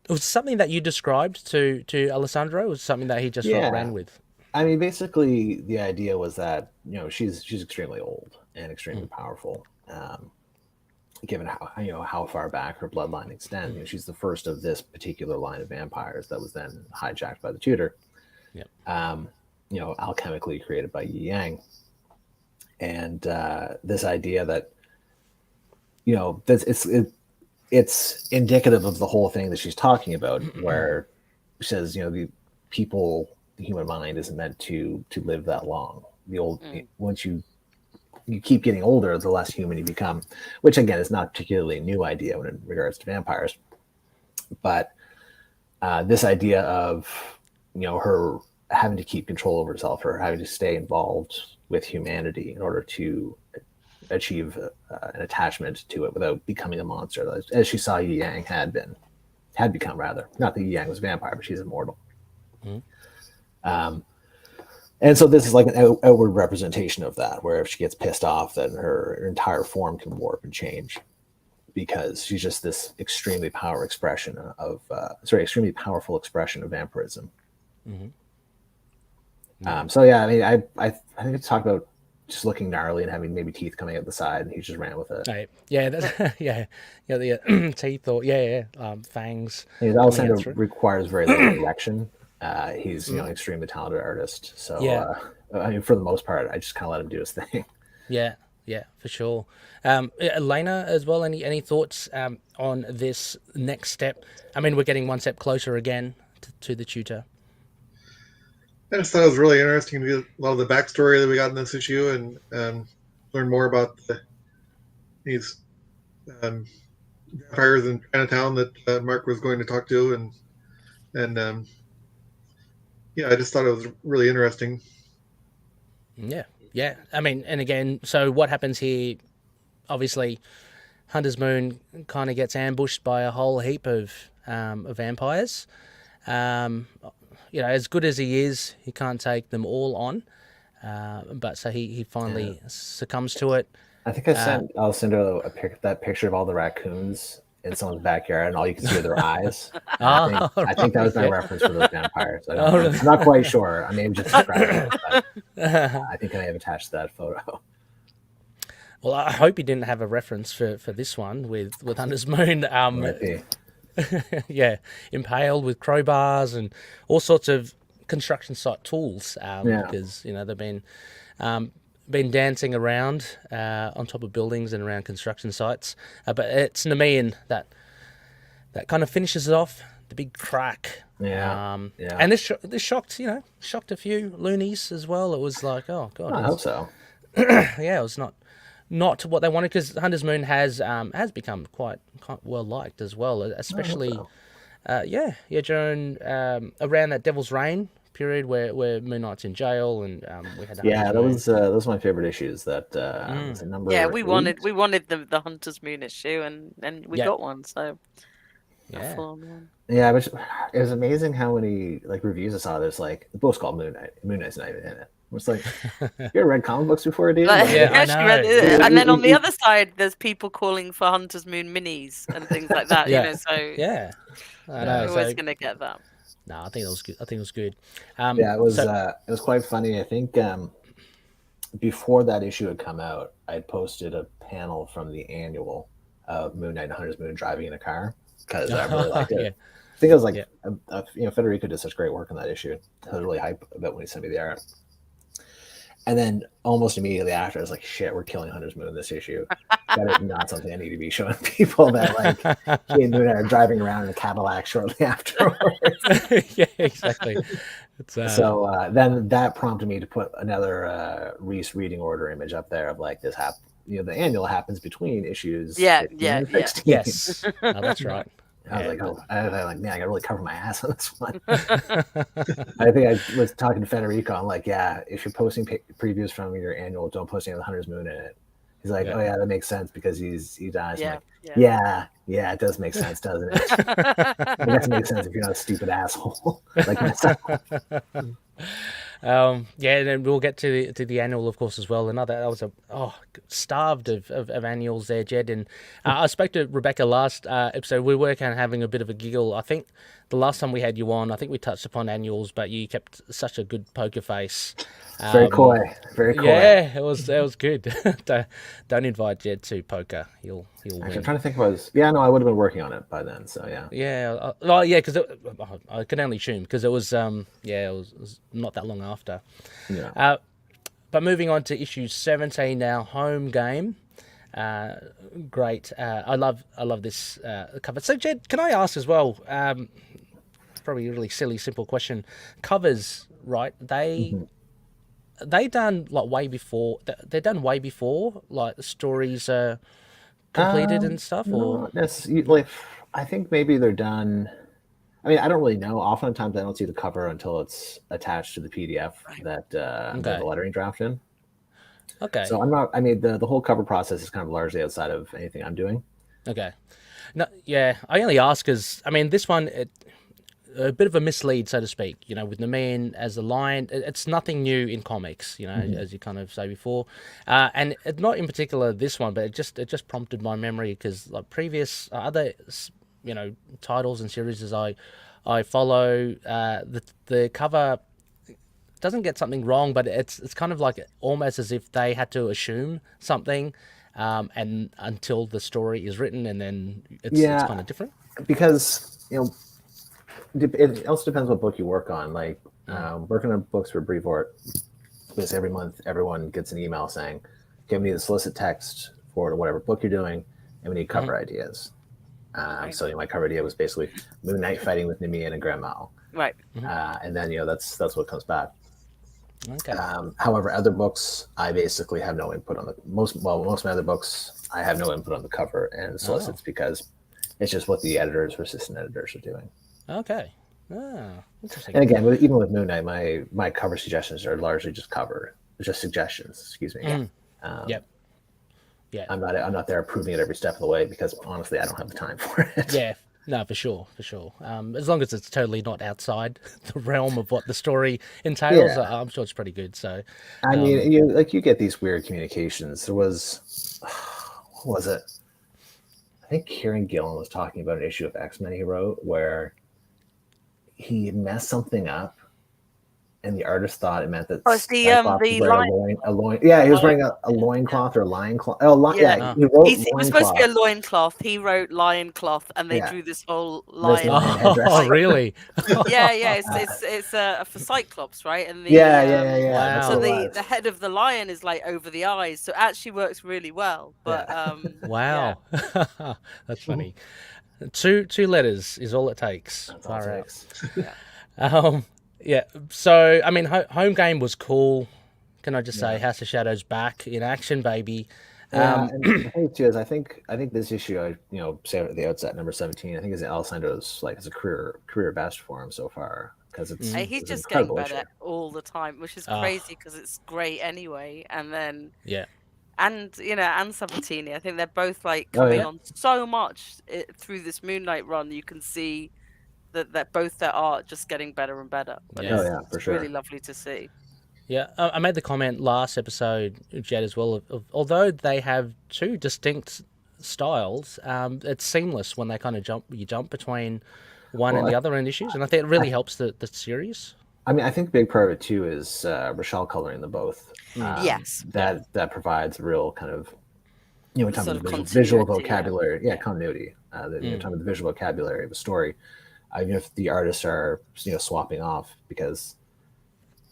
was something that you described to Alessandro. It was something that he just ran with. I mean, basically, the idea was that she's extremely old and extremely powerful. Given how far back her bloodline extends, she's the first of this particular line of vampires that was then hijacked by the Tutor. Yep. Alchemically created by Yi Yang, and this idea that it's indicative of the whole thing that she's talking about, where she says the human mind isn't meant to live that long. Once you keep getting older, the less human you become, which again is not particularly a new idea when in regards to vampires. But this idea of her having to keep control over herself, or having to stay involved with humanity in order to achieve an attachment to it without becoming a monster, as she saw Yi Yang had become, rather. Not that Yi Yang was a vampire, but she's immortal. And so this is like an outward representation of that, where if she gets pissed off, then her entire form can warp and change, because she's just this extremely powerful expression of vampirism. So yeah, I mean, I think it's talked about just looking gnarly and having maybe teeth coming out the side, and he just ran with it. Right. Yeah, the teeth or fangs. Alessandro requires very little direction. He's an extremely talented artist, so I mean, for the most part, I just kind of let him do his thing. Yeah, for sure. Elena, as well, any thoughts on this next step? I mean, we're getting one step closer again to the Tutor. I just thought it was really interesting to get a lot of the backstory that we got in this issue, and learn more about these vampires in Chinatown that Mark was going to talk to, and I just thought it was really interesting. Yeah. I mean, and again, so what happens here? Obviously, Hunter's Moon kind of gets ambushed by a whole heap of vampires. As good as he is, he can't take them all on. But so he finally succumbs to it. I think I sent Alessandro that picture of all the raccoons in someone's backyard, and all you can see are their eyes. I think that was my reference for those vampires. I'm not quite sure. I may have just described it, but I think I may have attached that photo. Well, I hope you didn't have a reference for this one with Hunter's Moon. Impaled with crowbars and all sorts of construction site tools. Because they've been dancing around on top of buildings and around construction sites. But it's Nemean that kind of finishes it off. The big crack And this shocked a few loonies as well. It was like, oh god, I hope so. Yeah, it was not what they wanted, because Hunter's Moon has become quite well liked as well, especially during around that Devil's Reign period where Moon Knight's in jail, and we had those were my favorite issues. That was a number. Yeah, we wanted the Hunter's Moon issue, and we got one. So yeah, but it was amazing how many reviews I saw. There's the book's called Moon Knight. Moon Knight's not even in it. It's like, you ever read comic books before, dude? I know. And then on the other side, there's people calling for Hunter's Moon minis and things like that. I know. You're always gonna get that. No, I think it was good. It was. It was quite funny. I think before that issue had come out, I posted a panel from the annual of Moon Knight and Hunter's Moon driving in a car, because I really liked it. I think it was Federico did such great work on that issue. I was really hyped about when he sent me the art. And then almost immediately after, I was like, shit, we're killing Hunter's Moon this issue. That is not something I need to be showing people, that he and Moon are driving around in a Cadillac shortly afterwards. Yeah, exactly. So then that prompted me to put another Reese reading order image up there of this the annual happens between issues 15 and 16. Yes. Oh, that's right. I was man, I got to really cover my ass on this one. I think I was talking to Federico. I'm like, if you're posting previews from your annual, don't post any of the Hunter's Moon in it. He's like, oh yeah, that makes sense because he dies. I'm like, it does make sense, doesn't it? It doesn't make sense if you're not a stupid asshole like myself. And then we'll get to the annual, of course, as well. That was starved of annuals there, Jed. And I spoke to Rebecca last episode. We were kind of having a bit of a giggle. I think the last time we had you on, I think we touched upon annuals, but you kept such a good poker face. Very coy. Very coy. Yeah, it was good. Don't invite Jed to poker. He'll win. I'm trying to think I would have been working on it by then. So because I can only assume, because it was it was not that long after. Yeah. But moving on to issue 17 now, Home Game. Great. I love this cover. So Jed, can I ask as well? Probably a really silly, simple question. Covers, right? They done way before. They're done way before the stories are completed and stuff. Or I think maybe they're done. I mean, I don't really know. Oftentimes, I don't see the cover until it's attached to the PDF that the lettering draft in. Okay. So I'm not. I mean, the whole cover process is kind of largely outside of anything I'm doing. Okay. No, I only ask because this one. A bit of a mislead, so to speak, with the man as the lion. It's nothing new in comics, as you kind of say before, and not in particular this one, but it just prompted my memory because previous other titles and series I follow, the cover doesn't get something wrong, but it's kind of almost as if they had to assume something, and until the story is written, and then it's kind of different because it also depends what book you work on. Working on books for Brevoort, because every month everyone gets an email saying, "Okay, we need to solicit text for whatever book you're doing, and we need cover ideas." So my cover idea was basically Moon Knight fighting with Nimi and Grand Mal. Right. And then that's what comes back. Okay. However, other books I basically have no input on most of my other books. I have no input on the cover and solicits because it's just what the editors or assistant editors are doing. Okay. Interesting. And again, even with Moon Knight, my cover suggestions are largely just suggestions. Excuse me. Yep. Yeah. I'm not there approving it every step of the way because honestly, I don't have the time for it. Yeah. No, for sure. As long as it's totally not outside the realm of what the story entails, I'm sure it's pretty good. So, I mean, you get these weird communications. There was, what was it? I think Kieran Gillen was talking about an issue of X-Men he wrote where he messed something up, and the artist thought it meant that a loin. Yeah, he was wearing a loincloth or a lion cloth. He wrote it was supposed to be a loincloth. He wrote lion cloth, and they drew this whole lion. Oh, really? Yeah. It's for Cyclops, right? And Wow. So the head of the lion is over the eyes, so it actually works really well. But wow, that's funny. Two letters is all it takes. That's all it Far out. takes. Yeah. So I mean, home game was cool. Can I just say, Yeah. House of Shadows back in action, baby. Yeah, and the thing too is, I think this issue, I say at the outset, number 17, I think is Alessandra's like it's a career best for him so far, because He's it's just an getting incredible better issue. all the time, which is crazy because it's great anyway. And then Yeah. and and Sabatini, I think they're both like coming on so much through this Moon Knight run. You can see that both their art just getting better and better. But for it's sure. really lovely to see. Yeah, I made the comment last episode, Jed, as well. Of although they have two distinct styles, it's seamless when they kind of jump between one and the other in issues, and I think it really helps the series. I mean, I think a big part of it too is Rochelle coloring them both. Yes, that provides a real kind of in terms of the visual vocabulary, continuity. In terms of the visual vocabulary of a story, even if the artists are swapping off, because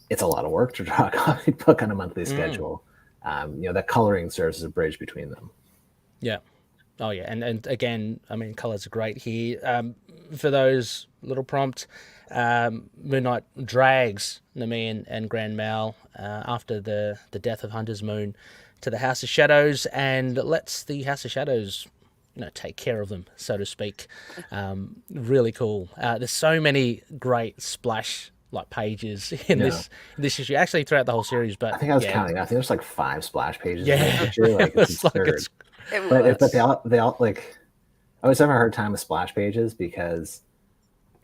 it's a lot of work to draw a comic book on a monthly schedule. That coloring serves as a bridge between them. Yeah. Oh yeah, and again, I mean, colors are great here. For those little prompt, Moon Knight drags Nami and Grand Mal after the death of Hunter's Moon to the House of Shadows and lets the House of Shadows take care of them, so to speak. Really cool. There's so many great splash pages in this issue, actually throughout the whole series. But I think I was counting. I think there's like 5 splash pages. Yeah, in this issue. It's absurd. But they all like. I always have a hard time with splash pages because,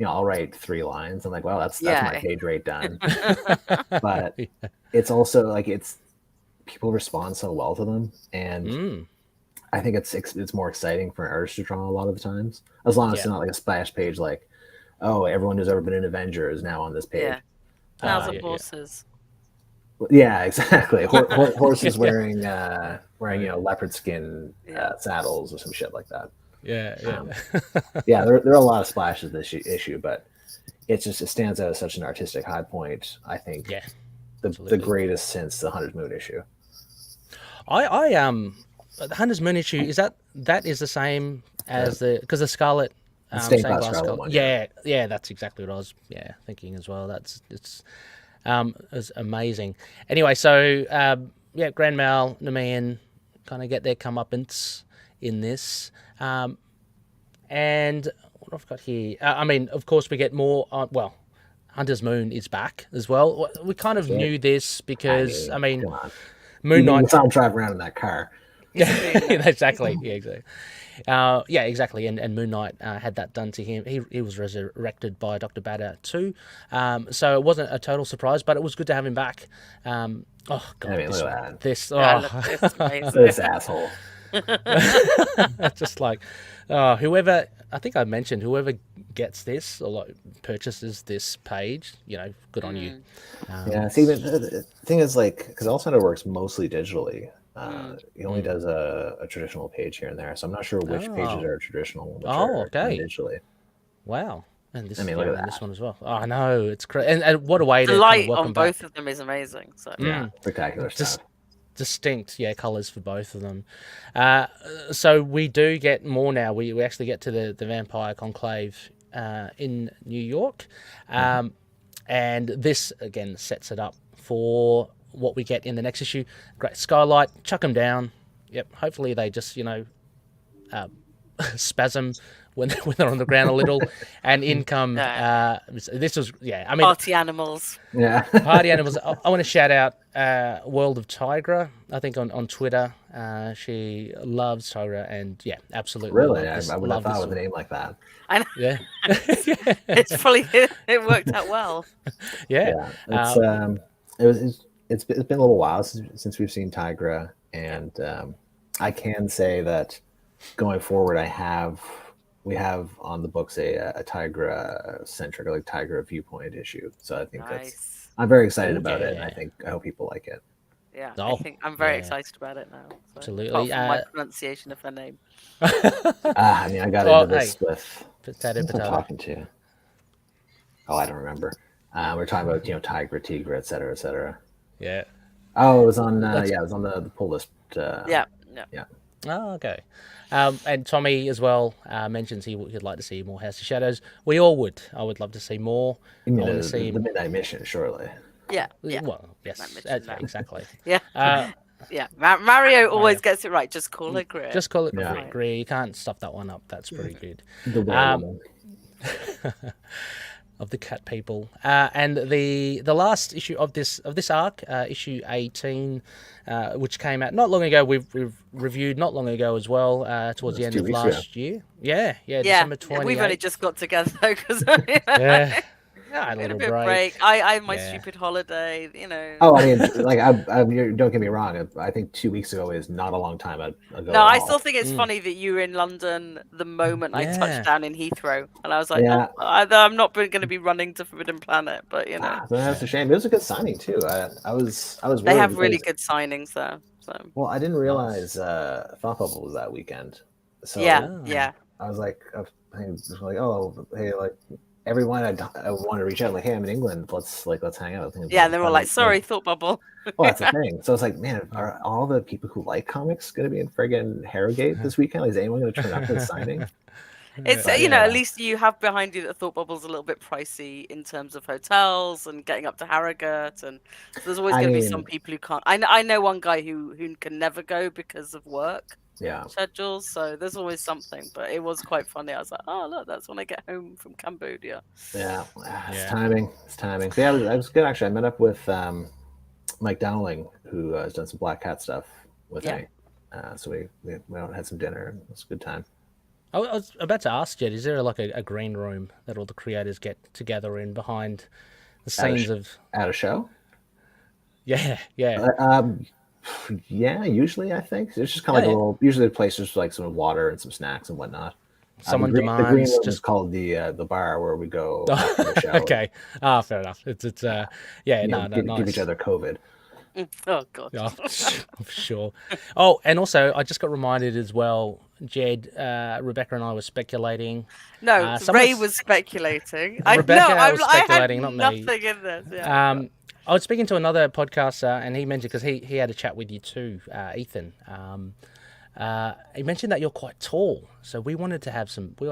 I'll write 3 lines. I'm like, well, that's my page rate done. But it's also like people respond so well to them, and I think it's more exciting for an artist to draw a lot of the times, as long as it's not like a splash page like, oh, everyone who's ever been an Avenger is now on this page. Cows and horses. Yeah, exactly. Horses wearing leopard skin saddles or some shit like that. Yeah. There are a lot of splashes this issue, but it stands out as such an artistic high point. I think the greatest since the Hunter's Moon issue. The Hunter's Moon issue is that is the same as because the Scarlet. Stained Glass Scarlet one. Yeah, that's exactly what I was thinking as well. It's amazing. Anyway, so Grand Mal, Namian kind of get their comeuppance in this. And what I've got here, I mean, of course, we get more. Hunter's Moon is back as well. We kind of knew this because Moon Knight. You saw him drive around in that car. Exactly. Yeah, exactly. Exactly. And Moon Knight had that done to him. He was resurrected by Dr. Bada too. So it wasn't a total surprise, but it was good to have him back. Oh God, look at that. This asshole. Just like whoever, I think I mentioned, whoever gets this or purchases this page, good on you. See, the thing is, because Alessandro works mostly digitally. He only does a traditional page here and there, so I'm not sure which pages are traditional. Which are digitally. Wow. And this, look at that. This one as well. Oh, I know, it's crazy. And what a way to the light welcome on back. both of them is amazing. So spectacular stuff. Distinct, colors for both of them. So we do get more now. We actually get to the Vampire Conclave in New York, and this again sets it up for what we get in the next issue. Great skylight, chuck them down. Yep. Hopefully they just spasm when they're on the ground a little, and in come. This was I mean, party animals. Yeah. Party animals. I want to shout out World of Tigra. I think on Twitter, she loves Tigra, and absolutely. Really, I would have thought with a name like that. I know. Yeah. It's probably it worked out well. Yeah. It's been a little while since we've seen Tigra, and I can say that going forward, we have on the books a Tigra centric, or Tigra viewpoint issue. So I think I'm very excited about it, and I hope people like it. Yeah, I think I'm very excited about it now. So, absolutely. My pronunciation of her name. I got into this with potato. Talking to. Oh, I don't remember. We're talking about Tigra, Tigra, et cetera, et cetera. Yeah. Oh, it was on. It was on the pull list. Yeah. Oh, okay. And Tommy as well mentions he'd like to see more House of Shadows. We all would. I would love to see more. You mean I want to see the Midnight Mission, surely? Yeah. Well, yes, exactly. Yeah. Yeah. Mario always gets it right. Just call it Greer. Just call it Greer. You can't stuff that one up. That's pretty good. The werewolf. Of the cat people, and the last issue of this arc, issue 18, which came out not long ago. We've reviewed not long ago as well, towards the end of last year. Yeah, December 28th. We've only just got together because yeah. I had a bit of break. I had my stupid holiday, Oh, I mean, like, don't get me wrong. I think 2 weeks ago is not a long time ago. No, I still think it's funny that you were in London the moment I touched down in Heathrow, and I was like, I'm not going to be running to Forbidden Planet, but that's a shame. It was a good signing too. I was. They have really good signings there. So. Well, I didn't realize Thought Bubble was that weekend. So yeah. I was like, oh, hey, like. Everyone, I want to reach out, like, hey, I'm in England. Let's hang out. Yeah, and they were like, sorry, Thought Bubble. Well, that's the thing. So it's like, man, are all the people who like comics going to be in friggin' Harrogate this weekend? Is anyone going to turn up to the signing? It's at least you have behind you that Thought Bubble's a little bit pricey in terms of hotels and getting up to Harrogate, and so there's always going to be some people who can't. I know one guy who can never go because of work. Schedules, so there's always something, but it was quite funny. I was like, oh look, that's when I get home from Cambodia. It's timing. So yeah, it was good actually. I met up with Mike Dowling, who has done some Black Cat stuff with me. So we went out and had some dinner. It was a good time. I was about to ask, Jed, is there like a green room that all the creators get together in behind the scenes at a show? Yeah. Yeah, usually I think it's just kind of like a little. Usually the place is like some water and some snacks and whatnot. Someone the green room just called the bar where we go after the show. Okay, fair enough. It's nice. Give each other COVID. Oh god. Oh, sure. Oh, and also I just got reminded as well, Jed, Rebecca and I were speculating. No, Ray was speculating. Rebecca was speculating, not me. Nothing in this. Yeah. I was speaking to another podcaster, and he mentioned, because he had a chat with you too, Ethan. He mentioned that you're quite tall, so we were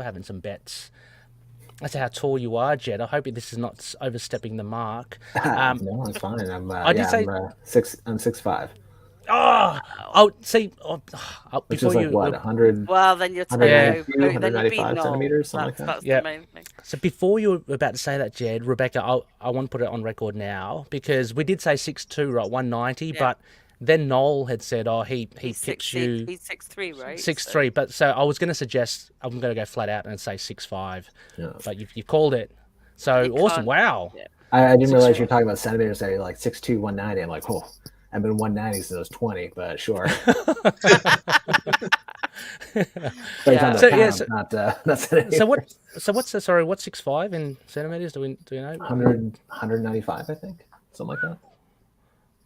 having some bets as to how tall you are, Jed. I hope this is not overstepping the mark. No, I'm fine. I'm 6'5". See. Which is like what, 100? Well, then you're 195 centimeters, something like that. That's the main thing. So before you were about to say that, Jed, Rebecca, I want to put it on record now, because we did say 6'2", right, 190, but then Noel had said, he picks you. He's 6'3", right? 6'3", but so I was going to suggest, I'm going to go flat out and say 6'5", but you called it. So awesome! Wow. Yeah. I didn't realize you were talking about centimeters there. You're like 6'2", 190. I'm like, oh. I've been 190 since I was 20, but sure. What's 6'5" in centimeters? Do you know? 195, I think, something like that.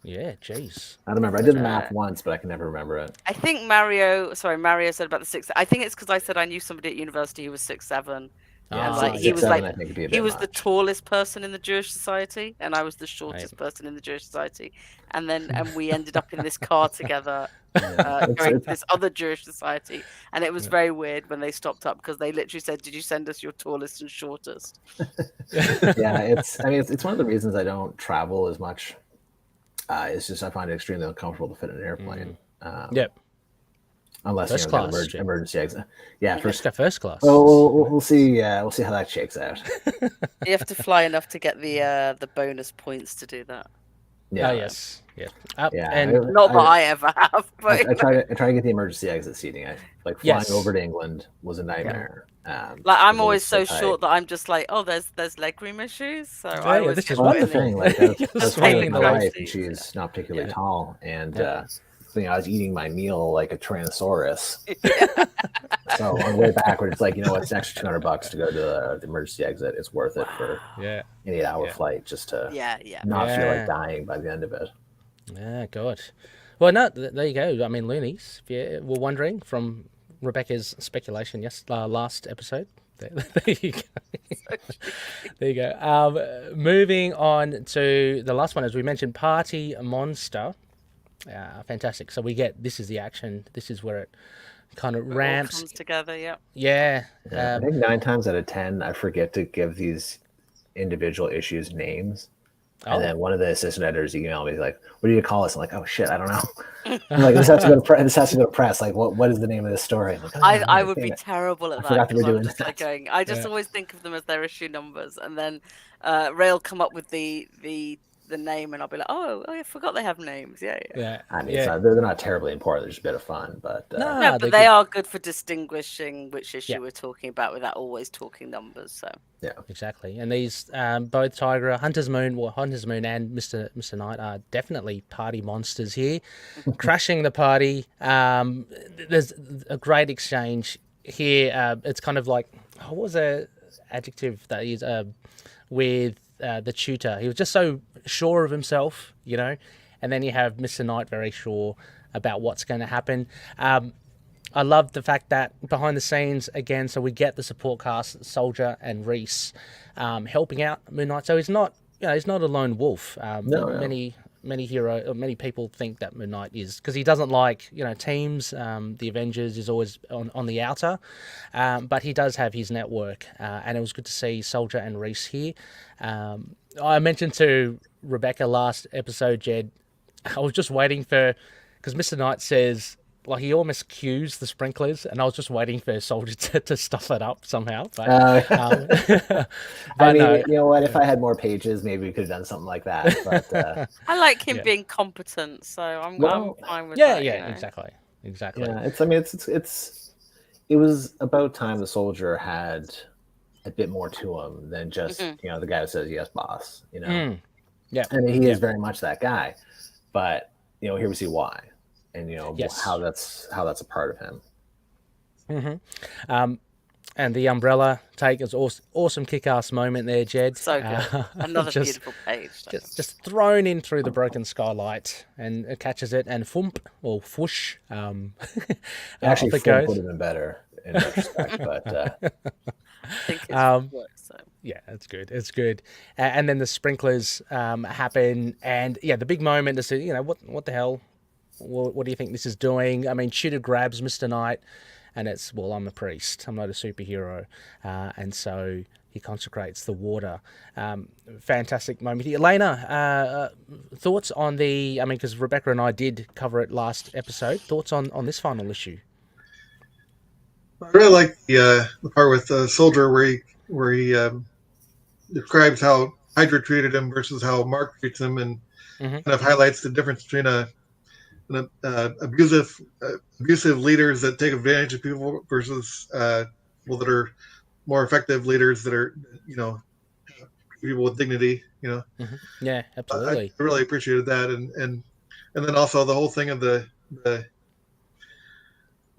Yeah, jeez. I don't remember. I did the math once, but I can never remember it. I think Mario said about the 6. I think it's because I said I knew somebody at university who was 6'7". He was the tallest person in the Jewish Society, and I was the shortest person in the Jewish Society, and we ended up in this car together, going to this other Jewish Society, and it was very weird when they stopped up, because they literally said, "Did you send us your tallest and shortest?" Yeah, it's one of the reasons I don't travel as much. It's just I find it extremely uncomfortable to fit in an airplane. Yep. Unless first class, emergency exit. Yeah, first class. Well, we'll see. We'll see how that shakes out. You have to fly enough to get the bonus points to do that. Yeah. Yes. Yeah. And not that I ever have. But I try to get the emergency exit seating. Flying over to England was a nightmare. I'm always so short that I'm just like, oh, there's legroom issues. So I always this is that's the thing. I was flying with my wife, wife, and she's not particularly tall, and I was eating my meal like a Tyrannosaurus. So on the way back, we're just like, it's an extra $200 to go to the emergency exit. It's worth it for an 8-hour flight just to not feel like dying by the end of it. Yeah, God. Well, no, there you go. I mean, loonies, if you were wondering from Rebecca's speculation last episode. There you go. There you go. Moving on to the last one, as we mentioned, Party Monster. Fantastic. So we get, this is the action. This is where it kind of ramps. All comes together, Yeah. I think 9 times out of 10, I forget to give these individual issues names. And then one of the assistant editors emailed me like, "What do you call this?" I'm like, "Oh shit, I don't know." I'm like, "This has to go to press. This has to go to press. Like, what is the name of this story?" I'm like, I would be terrible at that because I'm just that. like going. I just always think of them as their issue numbers, and then Ray will come up with the name, and I'll be like, "Oh, I forgot they have names." Yeah. I mean, they're not terribly important. They're just a bit of fun, but no, but they are good for distinguishing which issue we're talking about without always talking numbers. So yeah, exactly. And these both Tigra, Hunter's Moon and Mr. Knight are definitely party monsters here, crashing the party. There's a great exchange here. It's kind of like, what was the adjective that he's with the tutor? He was just so sure of himself, you know, and then you have Mr. Knight very sure about what's going to happen. I love the fact that behind the scenes, again, so we get the support cast, Soldier and Reese, helping out Moon Knight. So he's not, he's not a lone wolf. Many people think that Moon Knight is, because he doesn't like, teams. The Avengers is always on the outer, but he does have his network, and it was good to see Soldier and Reese here. I mentioned to Rebecca last episode, Jed, I was just waiting for, because Mr. Knight says, like, he almost cues the sprinklers, and I was just waiting for Soldier to stuff it up somehow. But, I mean, you know what? If I had more pages, maybe we could have done something like that. But I like him being competent, so I'm fine with that. Yeah, exactly. Yeah, it was about time the Soldier had a bit more to him than just the guy who says yes, boss. Yeah, I mean, he is very much that guy, but here we see why. And how that's a part of him. And the umbrella take is awesome kick-ass moment there, Jed. So good. Another beautiful page. Just thrown in through the broken skylight, and it catches it, and thump or whoosh. Actually, thump would have been better in retrospect, but I think it's works. So. Yeah, it's good. It's good. And then the sprinklers happen, and the big moment is, what the hell. What do you think this is doing? I mean, Shooter grabs Mr. Knight, and it's, well, I'm a priest. I'm not a superhero. And so he consecrates the water. Fantastic moment here. Elena, thoughts on because Rebecca and I did cover it last episode. Thoughts on this final issue? I really like the part with the Soldier where he describes how Hydra treated him versus how Mark treats him, and kind of highlights the difference between abusive leaders that take advantage of people versus people that are more effective leaders that are people with dignity. Yeah, absolutely. I really appreciated that, and then also the whole thing of the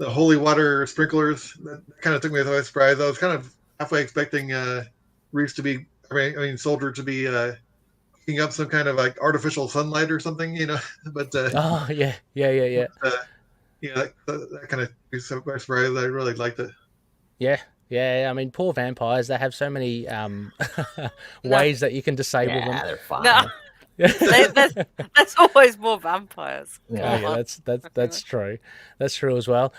holy water sprinklers that kind of took me by surprise. I was kind of halfway expecting Reese to be, Soldier to be picking up some kind of like artificial sunlight or something, but that kind of took me by surprise. I really liked it. Yeah, I mean, poor vampires, they have so many ways that you can disable them. They're fine. No. There's always more vampires. That's true. That's true as well.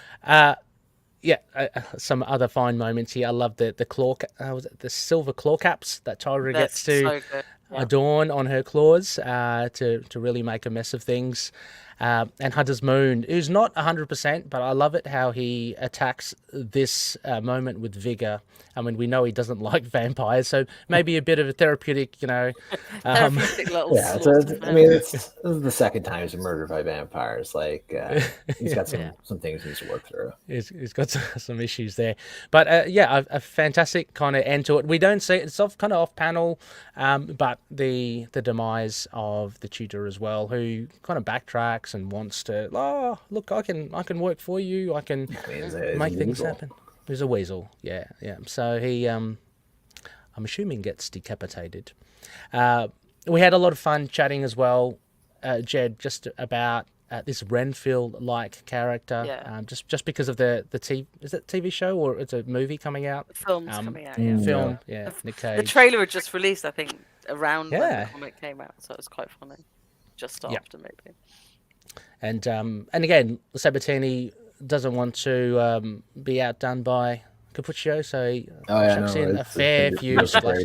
Some other fine moments here. I love the claw. Was it the silver claw caps that Tigra gets to adorn on her claws to really make a mess of things. And Hunter's Moon, who's not 100%, but I love it how he attacks this moment with vigor. I mean, we know he doesn't like vampires, so maybe a bit of a therapeutic, therapeutic little this is the second time he's murdered by vampires. Like, he's got some things he needs to work through. He's got some issues there. But, a fantastic kind of end to it. We don't see it. It's kind of off panel, but the demise of the tutor as well, who kind of backtracks and wants to, look, I can work for you. I can make things happen. He's a weasel, yeah. So he, I'm assuming, gets decapitated. We had a lot of fun chatting as well, Jed, just about this Renfield-like character. Just because of the TV, is it TV show or it's a movie coming out? The film's coming out, Film, Nick Cage. The trailer had just released, I think, around when the comic came out, so it was quite funny. Just after, maybe. And again, Sabatini doesn't want to be outdone by Capuccio, so he chucks in a fair few splash.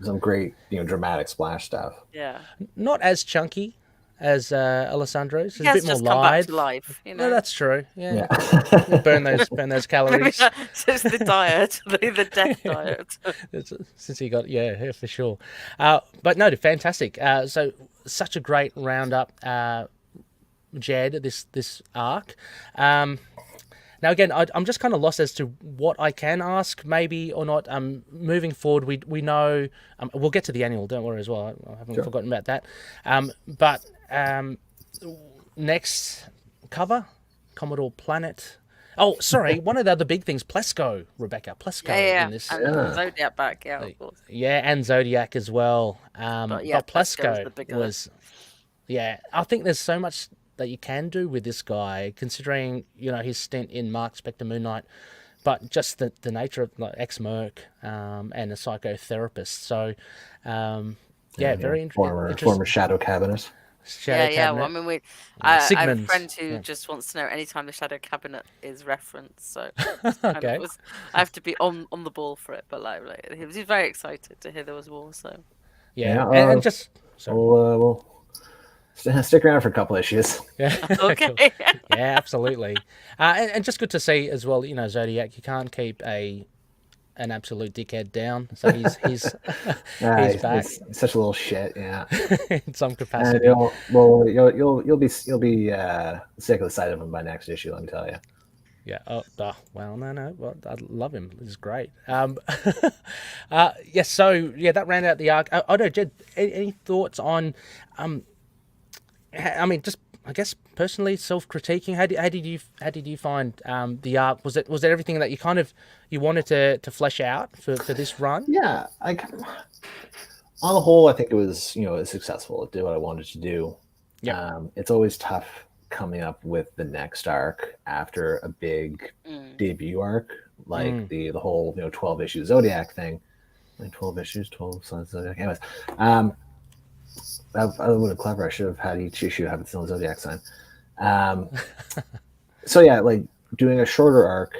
Some great dramatic splash stuff. Yeah, not as chunky as Alessandro's. It's a bit more come back live. to life, No, that's true. Yeah. burn those calories. It's the diet, the death diet. Since he got for sure. But no, fantastic. So such a great roundup, Jed. This arc. Now again, I'm just kind of lost as to what I can ask, maybe or not. Moving forward, we know we'll get to the annual. Don't worry as well. I haven't forgotten about that. But next cover, Commodore Planet. Oh, sorry, one of the other big things, Plesko, Rebecca. Plesko in this. And Zodiac back, of course. Yeah, and Zodiac as well. But Plesko was. Yeah, I think there's so much that you can do with this guy, considering his stint in Mark Spector Moon Knight, but just the nature of ex-merc and a psychotherapist. So, very interesting. Former Shadow Cabinet. Well, I mean, I have a friend who just wants to know anytime the Shadow Cabinet is referenced. So, I have to be on the ball for it. But he was very excited to hear there was more. So, and just we'll stick around for a couple issues. Yeah. Okay. Yeah, absolutely. And just good to see as well. Zodiac. You can't keep an absolute dickhead down. So he's he's back. He's such a little shit. Yeah. In some capacity. And you'll be sick of the sight of him by next issue. Let me tell you. Yeah. Well, no. Well, I love him. This is great. So that rounded out the arc. I know, Jed. Any thoughts on? I mean, just I guess personally, self-critiquing. How did you find the arc? Was it everything that you wanted to flesh out for this run? Yeah, on the whole, I think it was successful. It did what I wanted to do. Yeah. It's always tough coming up with the next arc after a big debut arc like the whole 12 issue Zodiac thing. 12 issues, 12 Sons of Zodiac. Anyways, I would have clever. I should have had each issue have its own Zodiac sign. So yeah, doing a shorter arc,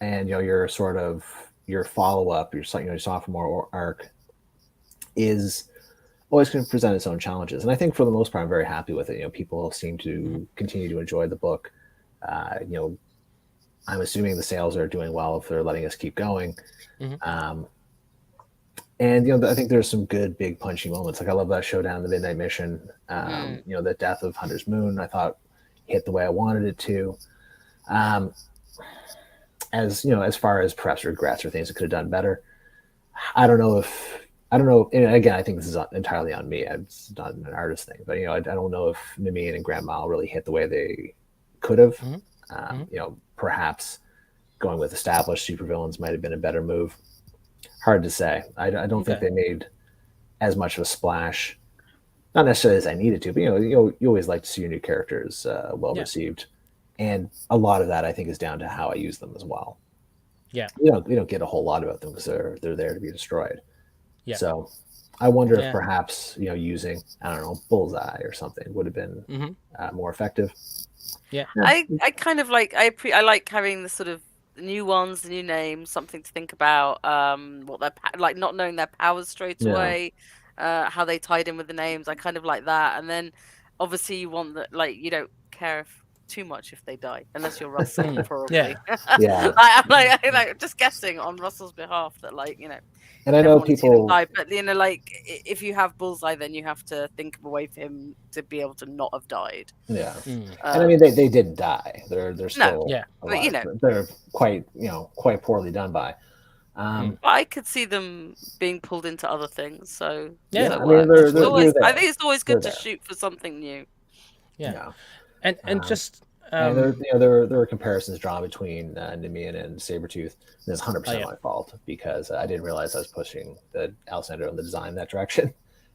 and your follow up, your sophomore arc, is always going to present its own challenges. And I think for the most part, I'm very happy with it. People seem to continue to enjoy the book. I'm assuming the sales are doing well if they're letting us keep going. And I think there's some good big punchy moments. I love that showdown, the Midnight Mission. The death of Hunter's Moon, I thought hit the way I wanted it to. As far as perhaps regrets or things that could have done better, I don't know. And again, I think this is entirely on me. It's not an artist thing, but I don't know if Nimian and Grand Mal really hit the way they could have. Perhaps going with established supervillains might have been a better move. Hard to say. I don't think they made as much of a splash, not necessarily as I needed to, but you always like to see your new characters well received, and a lot of that I think is down to how I use them as well. Yeah, we don't get a whole lot about them because they're there to be destroyed. Yeah. So I wonder if perhaps using Bullseye or something would have been more effective. Yeah, I kind of like I like having the sort of the new ones, the new names, something to think about. What they're not knowing their powers straight away, how they tied in with the names. I kind of like that. And then obviously you want that, you don't care too much if they die, unless you're Russell, probably. I'm like just guessing on Russell's behalf that And I know people die, but if you have Bullseye, then you have to think of a way for him to be able to not have died. Yeah, and I mean they didn't die. They're still alive. But they're quite poorly done by. I could see them being pulled into other things. So I think it's always good to shoot for something new. Yeah. And just and there were comparisons drawn between Nimian and Sabretooth. And it's 100% my fault because I didn't realize I was pushing the Alessandro and the design in that direction.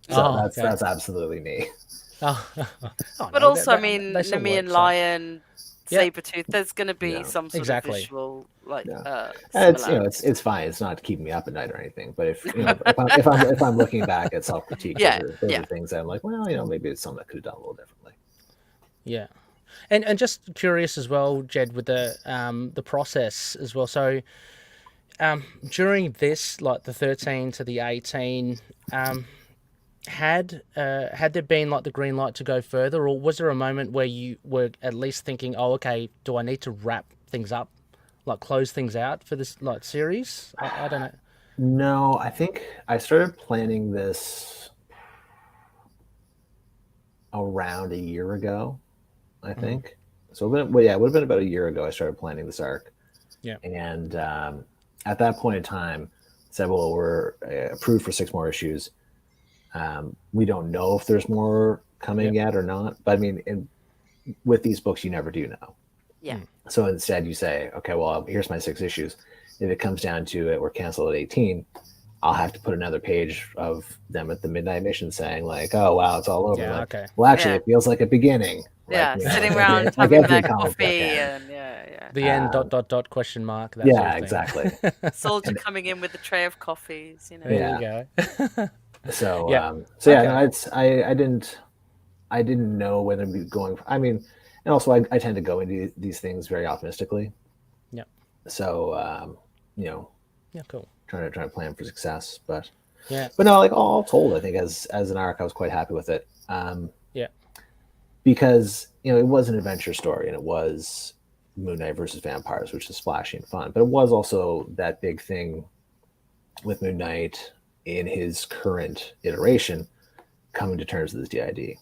So that's absolutely me. But also, I mean, Nimian, Lion, Sabretooth, there's going to be some sort of visual it's fine. It's not keeping me up at night or anything. But if I'm looking back at self-critique, those are things that I'm like, well, maybe it's something I could have done a little differently. Yeah. And just curious as well, Jed, with the process as well. So during this, like the 13 to the 18, had there been like the green light to go further, or was there a moment where you were at least thinking, oh, okay, do I need to wrap things up, like close things out for this like series? I don't know. No, I think I started planning this around a year ago, I think. So it would have been about a year ago I started planning this arc. Yeah. And at that point in time, said, well, we're approved for 6 more issues. We don't know if there's more coming yet or not. But I mean, with these books, you never do know. Yeah. So instead you say, okay, well, here's my 6 issues. If it comes down to it, we're canceled at 18. I'll have to put another page of them at the midnight mission saying like, oh, wow, it's all over. Yeah, like, okay. Well, actually, it feels like a beginning. Yeah, like, sitting around having their coffee and the end ... question mark. That yeah, sort of thing. exactly. Soldier coming in with a tray of coffees. There you go. So Okay. I didn't know whether to be going. I mean, and also I tend to go into these things very optimistically. Yeah. So Yeah, cool. trying to plan for success, but Yeah. But no, like all told, I think as an arc, I was quite happy with it. Yeah. Because it was an adventure story, and it was Moon Knight versus vampires, which is splashy and fun. But it was also that big thing with Moon Knight in his current iteration coming to terms with his DID.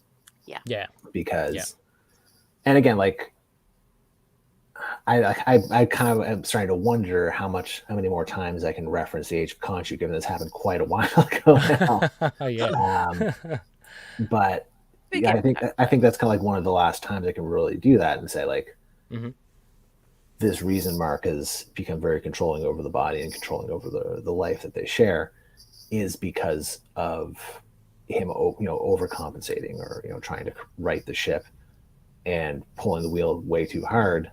Yeah. Yeah. Because, and again, like I kind of am starting to wonder how many more times I can reference the Age of Khonshu, given this happened quite a while ago now. Yeah. But yeah, I think that's kind of like one of the last times I can really do that and say like, this reason Mark has become very controlling over the body and controlling over the life that they share is because of him, overcompensating or trying to right the ship and pulling the wheel way too hard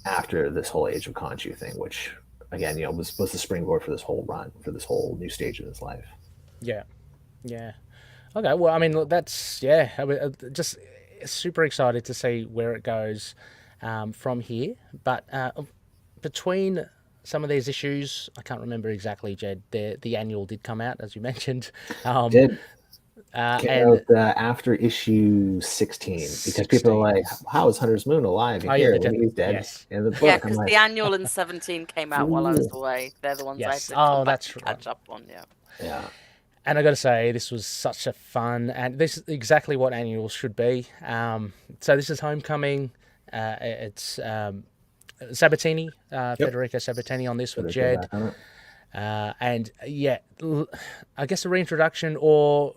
after this whole Age of Khonshu thing, which again, was the springboard for this whole run, for this whole new stage in his life. Yeah. Yeah. Okay, well, I mean, look, that's, just super excited to see where it goes from here. But between some of these issues, I can't remember exactly, Jed, the annual did come out, as you mentioned. Did. And after issue 16, because people are like, how is Hunter's Moon alive here when he's dead? Yes. In the book? Yeah, because the annual and 17 came out while I was away. They're the ones I had to come back to catch up on. Yeah. And I got to say, this was such a fun, and this is exactly what annuals should be. So this is Homecoming. It's Sabatini, Federico Sabatini on this with Jed. And yeah, I guess a reintroduction, or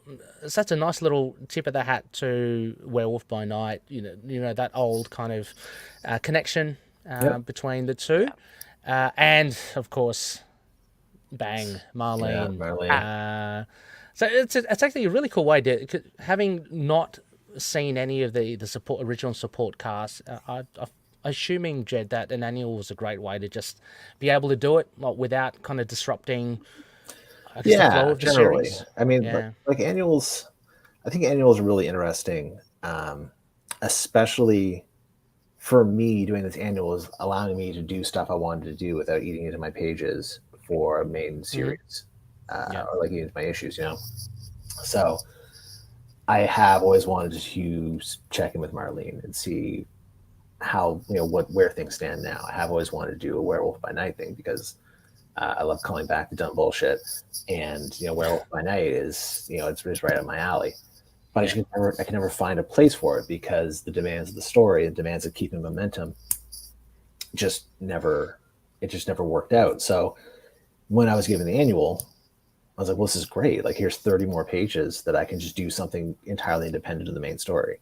such a nice little tip of the hat to Werewolf by Night. That old kind of connection between the two, and of course, bang, Marlene. Marlene. So it's actually a really cool way to, having not seen any of the original support cast. Assuming, Jed, that an annual was a great way to just be able to do it without kind of disrupting the flow of the series. I mean, like annuals, I think annuals are really interesting, especially for me. Doing this annual is allowing me to do stuff I wanted to do without eating into my pages for a main series, or like eating into my issues, So I have always wanted to check in with Marlene and see how where things stand now. I have always wanted to do a Werewolf by Night thing because I love calling back the dumb bullshit, and Werewolf by Night is it's right up my alley. But I can never find a place for it because the demands of the story and demands of keeping momentum just never worked out. So when I was given the annual, I was like, well, this is great. Like, here's 30 more pages that I can just do something entirely independent of the main story,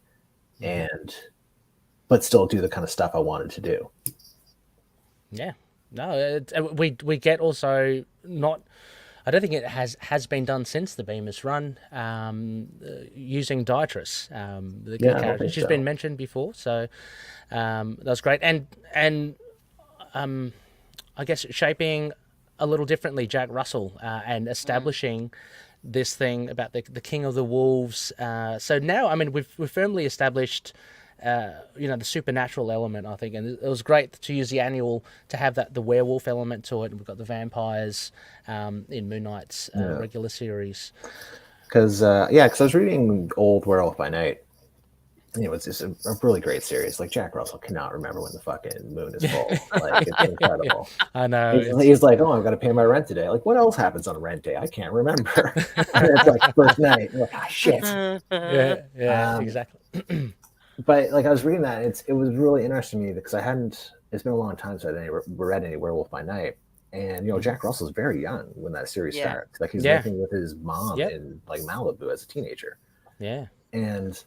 but still do the kind of stuff I wanted to do. Yeah. No, we get also not. I don't think it has been done since the Bemis run, using Diatress, the character. She's been mentioned before, so that's great. And I guess shaping a little differently Jack Russell and establishing this thing about the King of the Wolves. So now, I mean, we've firmly established the supernatural element, I think, and it was great to use the annual to have the werewolf element to it. And we've got the vampires in Moon Knight's regular series. Because I was reading Old Werewolf by Night. It's just a really great series. Like, Jack Russell cannot remember when the fucking moon is full. Like, it's incredible. I know. He's like, oh, I've got to pay my rent today. Like, what else happens on a rent day? I can't remember. And it's like first night. You're like, shit. Yeah, exactly. But like, I was reading that, it was really interesting to me because it's been a long time since I read any Werewolf by Night. And Jack Russell's very young when that series starts. Like, he's living with his mom in like Malibu as a teenager. Yeah. And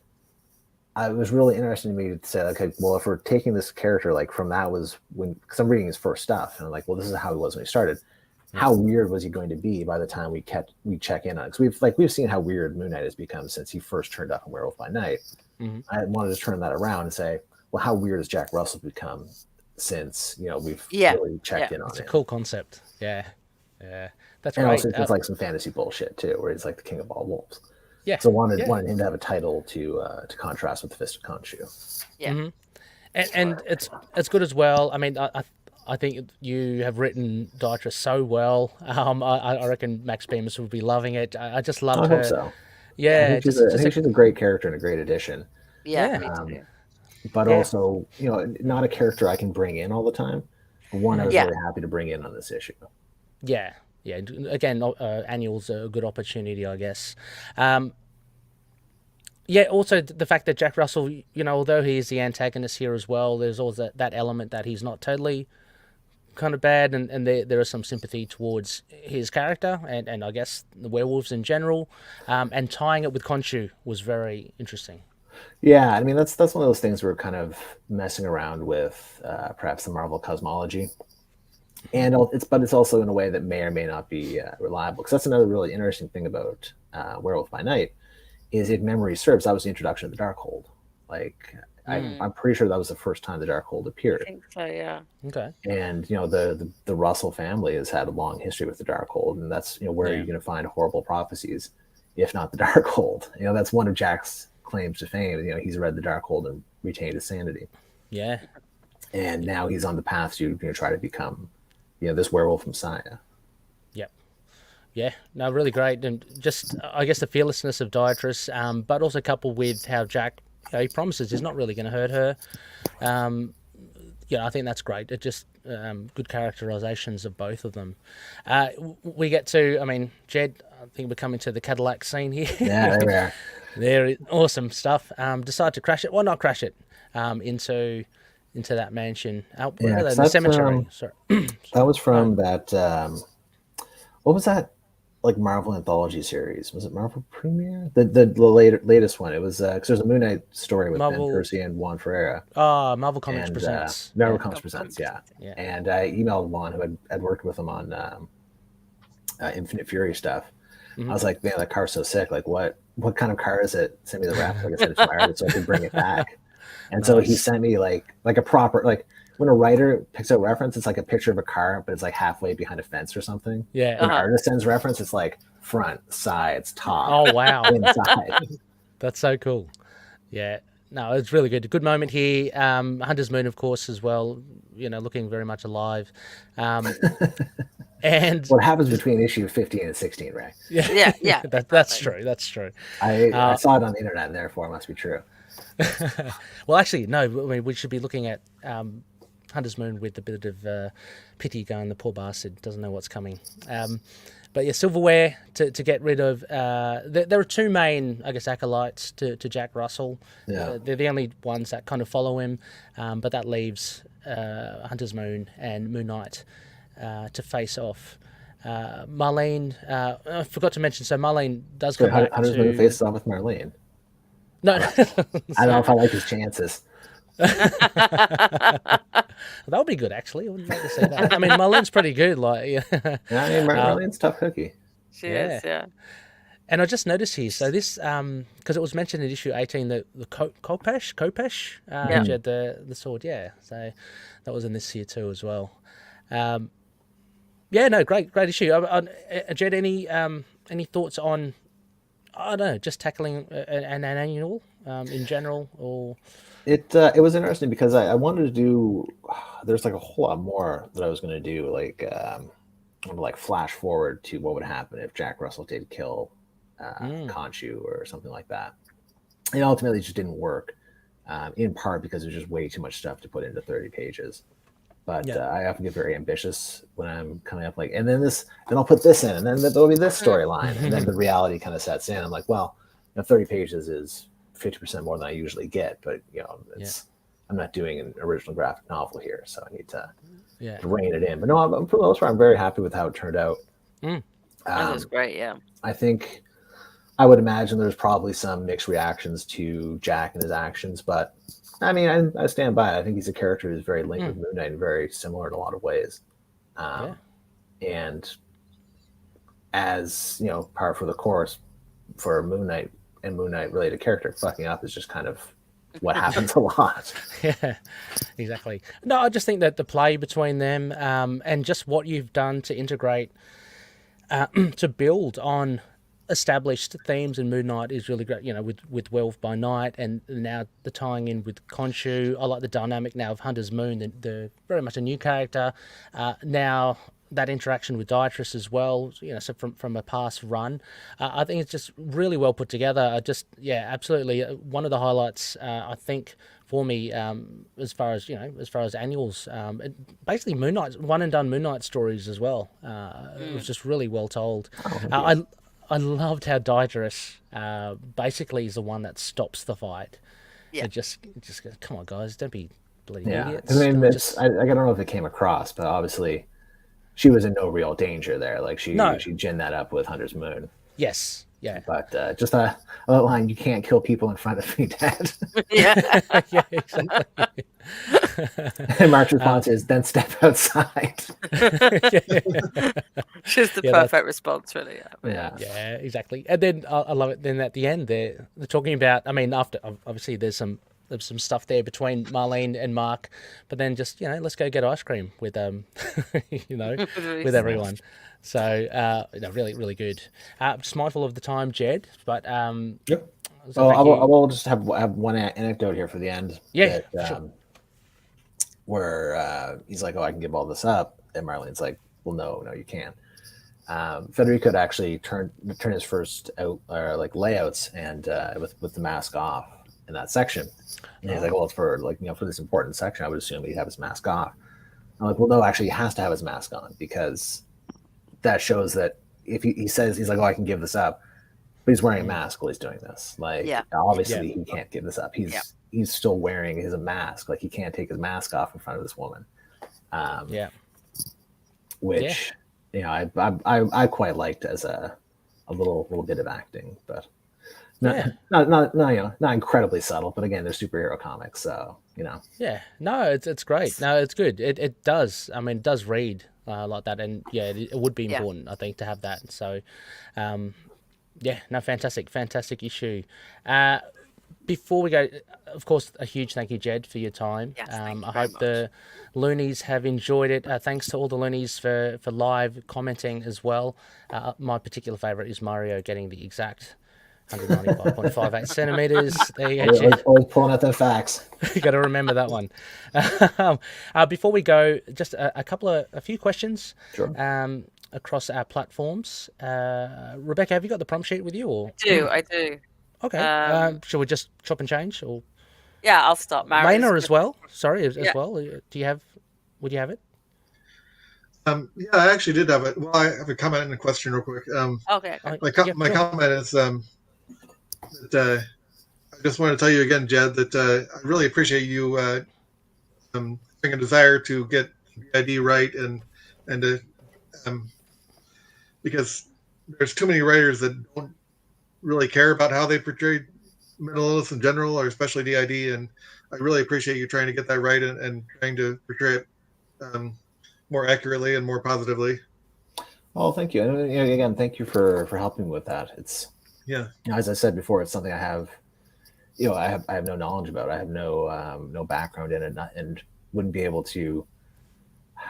it was really interesting to me to say, okay, well, if we're taking this character like from that was when, because I'm reading his first stuff, and I'm like, well, this is how he was when he started. How weird was he going to be by the time we check in on it? Because we've seen how weird Moon Knight has become since he first turned up in Werewolf by Night. Mm-hmm. I wanted to turn that around and say, well, how weird has Jack Russell become since we've really checked in on it? It's a cool concept. Yeah, that's and great. Also, it's like some fantasy bullshit too, where he's like the king of all wolves. Yeah. So wanted him to have a title to contrast with the Fist of Khonshu. Yeah. Mm-hmm. And it's good as well. I mean, I think you have written Dietrich so well. I reckon Max Bemis would be loving it. I just loved her. I hope so. Yeah. I think she's a great character and a great addition. Yeah. But also, not a character I can bring in all the time. But one I was really happy to bring in on this issue. Yeah. Yeah. Again, annual's a good opportunity, I guess. Also the fact that Jack Russell, although he is the antagonist here as well, there's always that element that he's not totally kind of bad, and there is some sympathy towards his character and I guess the werewolves in general, and tying it with Khonshu was very interesting. Yeah, I mean that's one of those things we're kind of messing around with, perhaps the Marvel cosmology, and it's also in a way that may or may not be reliable, because that's another really interesting thing about Werewolf by Night. Is, if memory serves, that was the introduction of the Darkhold. Like, I'm pretty sure that was the first time the Darkhold appeared. I think so, yeah. Okay. And the Russell family has had a long history with the Darkhold, and that's where you're going to find horrible prophecies, if not the Darkhold. That's one of Jack's claims to fame. He's read the Darkhold and retained his sanity. Yeah. And now he's on the path to try to become, this werewolf messiah. Yeah, no, really great, and just I guess the fearlessness of Dietrich, but also coupled with how Jack, he promises he's not really going to hurt her. I think that's great. It just good characterizations of both of them. We get to, Jed, I think we're coming to the Cadillac scene here. Yeah, there we are. There, awesome stuff. Decide to crash it. Why not crash it into that mansion? The cemetery. Sorry. That was from that. What was that? Like Marvel anthology series? Was it Marvel Premiere? The latest one. It was because there's a Moon Knight story with Ben Percy and Juan Ferreira. Marvel Comics Presents. Marvel Comics Presents, yeah. And I emailed Juan, who had worked with him on Infinite Fury stuff. Mm-hmm. I was like, man, that car's so sick. Like, what kind of car is it? Send me the wrap. Like I said, fired it so I could bring it back. And so he sent me like a proper, like, when a writer picks out reference, it's like a picture of a car, but it's like halfway behind a fence or something. Yeah. When an artist sends reference, it's like front, sides, top. Oh, wow. Inside. That's so cool. Yeah. No, it's really good. A good moment here. Hunter's Moon, of course, as well, looking very much alive. And what happens between issue 15 and 16, Ray? Yeah. That's true. That's true. I saw it on the internet, and therefore it must be true. Well, actually, no. We should be looking at Hunter's Moon with a bit of pity, going, the poor bastard doesn't know what's coming. But yeah, silverware to get rid of. There are two main, I guess, acolytes to Jack Russell. Yeah. They're the only ones that kind of follow him, but that leaves Hunter's Moon and Moon Knight to face off. Marlene, I forgot to mention, so Marlene does come back Hunter's Moon faces off with Marlene. No. I don't know if I like his chances. That would be good, actually. I wouldn't like to say that. Marlene's pretty good. Marlene's tough cookie. She is, yeah. And I just noticed here, so this, because it was mentioned in issue 18, the Kopesh, which had the sword, so that was in this here too as well. Great issue. Jed, any thoughts on I don't know, just tackling an annual in general, or it was interesting because I wanted to do. There's like a whole lot more that I was going to do, like flash forward to what would happen if Jack Russell did kill Khonshu or something like that. And ultimately, it just didn't work. In part because there's just way too much stuff to put into 30 pages. But I often get very ambitious when I'm coming up, like, and then I'll put this in, and then there'll be this storyline, and then the reality kind of sets in. I'm like, well, 30 pages is 50% more than I usually get, but I'm not doing an original graphic novel here, so I need to rein it in. But no, for the most part, I'm very happy with how it turned out. That was great. Yeah, I think I would imagine there's probably some mixed reactions to Jack and his actions, but I mean, I stand by it. I think he's a character who's very linked with Moon Knight and very similar in a lot of ways. And as, par for the course for Moon Knight and Moon Knight related character, fucking up is just kind of what happens a lot. Yeah, exactly. No, I just think that the play between them and just what you've done to integrate, to build on established themes in Moon Knight is really great, with Werewolf by Night, and now the tying in with Khonshu. I like the dynamic now of Hunter's Moon, the very much a new character. Now that interaction with Dietrich as well, so from a past run. I think it's just really well put together. Absolutely. One of the highlights, I think, for me, as far as annuals, basically Moon Knight, one and done Moon Knight stories as well. It was just really well told. I loved how Dietrich basically is the one that stops the fight. Yeah. It just goes, come on, guys, don't be bloody idiots. I mean, I don't know if it came across, but obviously she was in no real danger there. Like she ginned that up with Hunter's Moon. Yes. Yeah. But just a line, you can't kill people in front of me, Dad. Yeah. Yeah, exactly. And Mark's response is, then step outside. She's the perfect response, really. Yeah, exactly. And then I love it. Then at the end, they're talking about, I mean, after, obviously there's some stuff there between Marlene and Mark, but then just, let's go get ice cream with, with everyone. So, really, really good. Just mindful of the time, Jed, but yep. So I will just have one anecdote here for the end. Yeah, sure. Where he's like, "Oh, I can give all this up," and Marlene's like, "Well, no, you can't." Federico had actually turn his first layouts and with the mask off in that section. And he's like, "Well, it's for for this important section. I would assume he'd have his mask off." I'm like, "Well, no, actually, he has to have his mask on because that shows that if he says he's like, oh, I can give this up, but he's wearing a mask while he's doing this. Obviously he can't give this up. He's still wearing his mask. Like he can't take his mask off in front of this woman. Which I quite liked as a little bit of acting, but not incredibly subtle. But again, they're superhero comics, so Yeah, no, it's great. No, it's good. It does. I mean, it does read like that, and it would be important, I think, to have that. So, fantastic issue. Before we go, of course, a huge thank you, Jed, for your time. Yes, I hope the loonies have enjoyed it. Thanks to all the loonies for live commenting as well. My particular favourite is Mario getting the exact 195.58 centimeters. There you go, Jed. Always pulling out the facts. You got to remember that one. Before we go, just a few questions. Sure. Across our platforms. Rebecca, have you got the prompt sheet with you? Or I do. Okay. Shall we just chop and change? Or yeah, I'll start. Lena as well. Sorry, as well. Would you have it? Yeah, I actually did have it. Well, I have a comment and a question real quick. Okay. My comment is that I just want to tell you again, Jed, that I really appreciate you having a desire to get the ID right and because there's too many writers that don't really care about how they portray mental illness in general, or especially DID, and I really appreciate you trying to get that right and trying to portray it more accurately and more positively. Oh, thank you. And again, thank you for helping with that. It's as I said before, it's something I have no knowledge about. I have no background in it, and wouldn't be able to.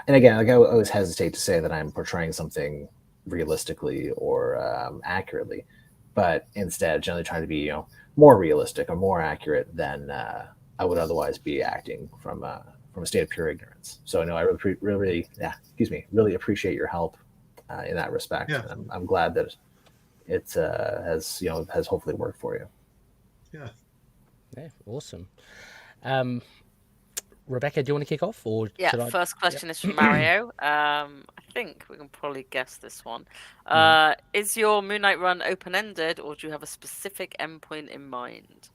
And again, I always hesitate to say that I'm portraying something realistically or accurately, but instead generally trying to be more realistic or more accurate than I would otherwise be acting from a state of pure ignorance. So no, I really appreciate your help in that respect. Yeah. I'm glad that it has hopefully worked for you. Yeah. Yeah, awesome. Rebecca, do you want to kick off, or yeah? First question is from Mario. I think we can probably guess this one. Is your Moon Knight run open-ended, or do you have a specific endpoint in mind?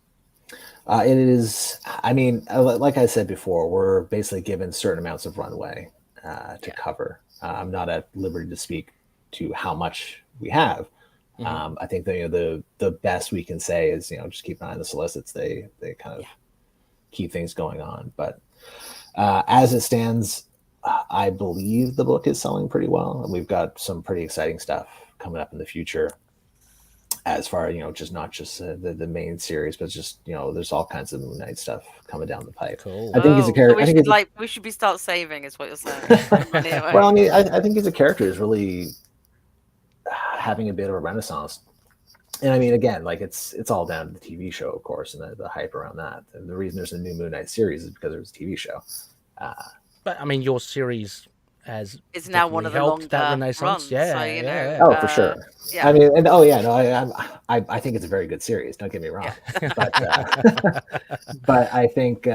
It is. I mean, like I said before, we're basically given certain amounts of runway to cover. I'm not at liberty to speak to how much we have. I think the best we can say is just keep an eye on the solicits. They kind of keep things going on. But as it stands, I believe the book is selling pretty well, and we've got some pretty exciting stuff coming up in the future. As far just not just the main series, but just there's all kinds of Moon Knight stuff coming down the pipe. Cool. I think he's a character. So we should be start saving, is what you're saying. Well, I mean, I think he's a character is really having a bit of a renaissance. And I mean, again, like it's all down to the TV show, of course, and the hype around that. And the reason there's a new Moon Knight series is because there was a TV show. But I mean, your series is now one of the longer that renaissance. runs. So, oh, for sure. Yeah. I mean, and I think it's a very good series. Don't get me wrong. But I think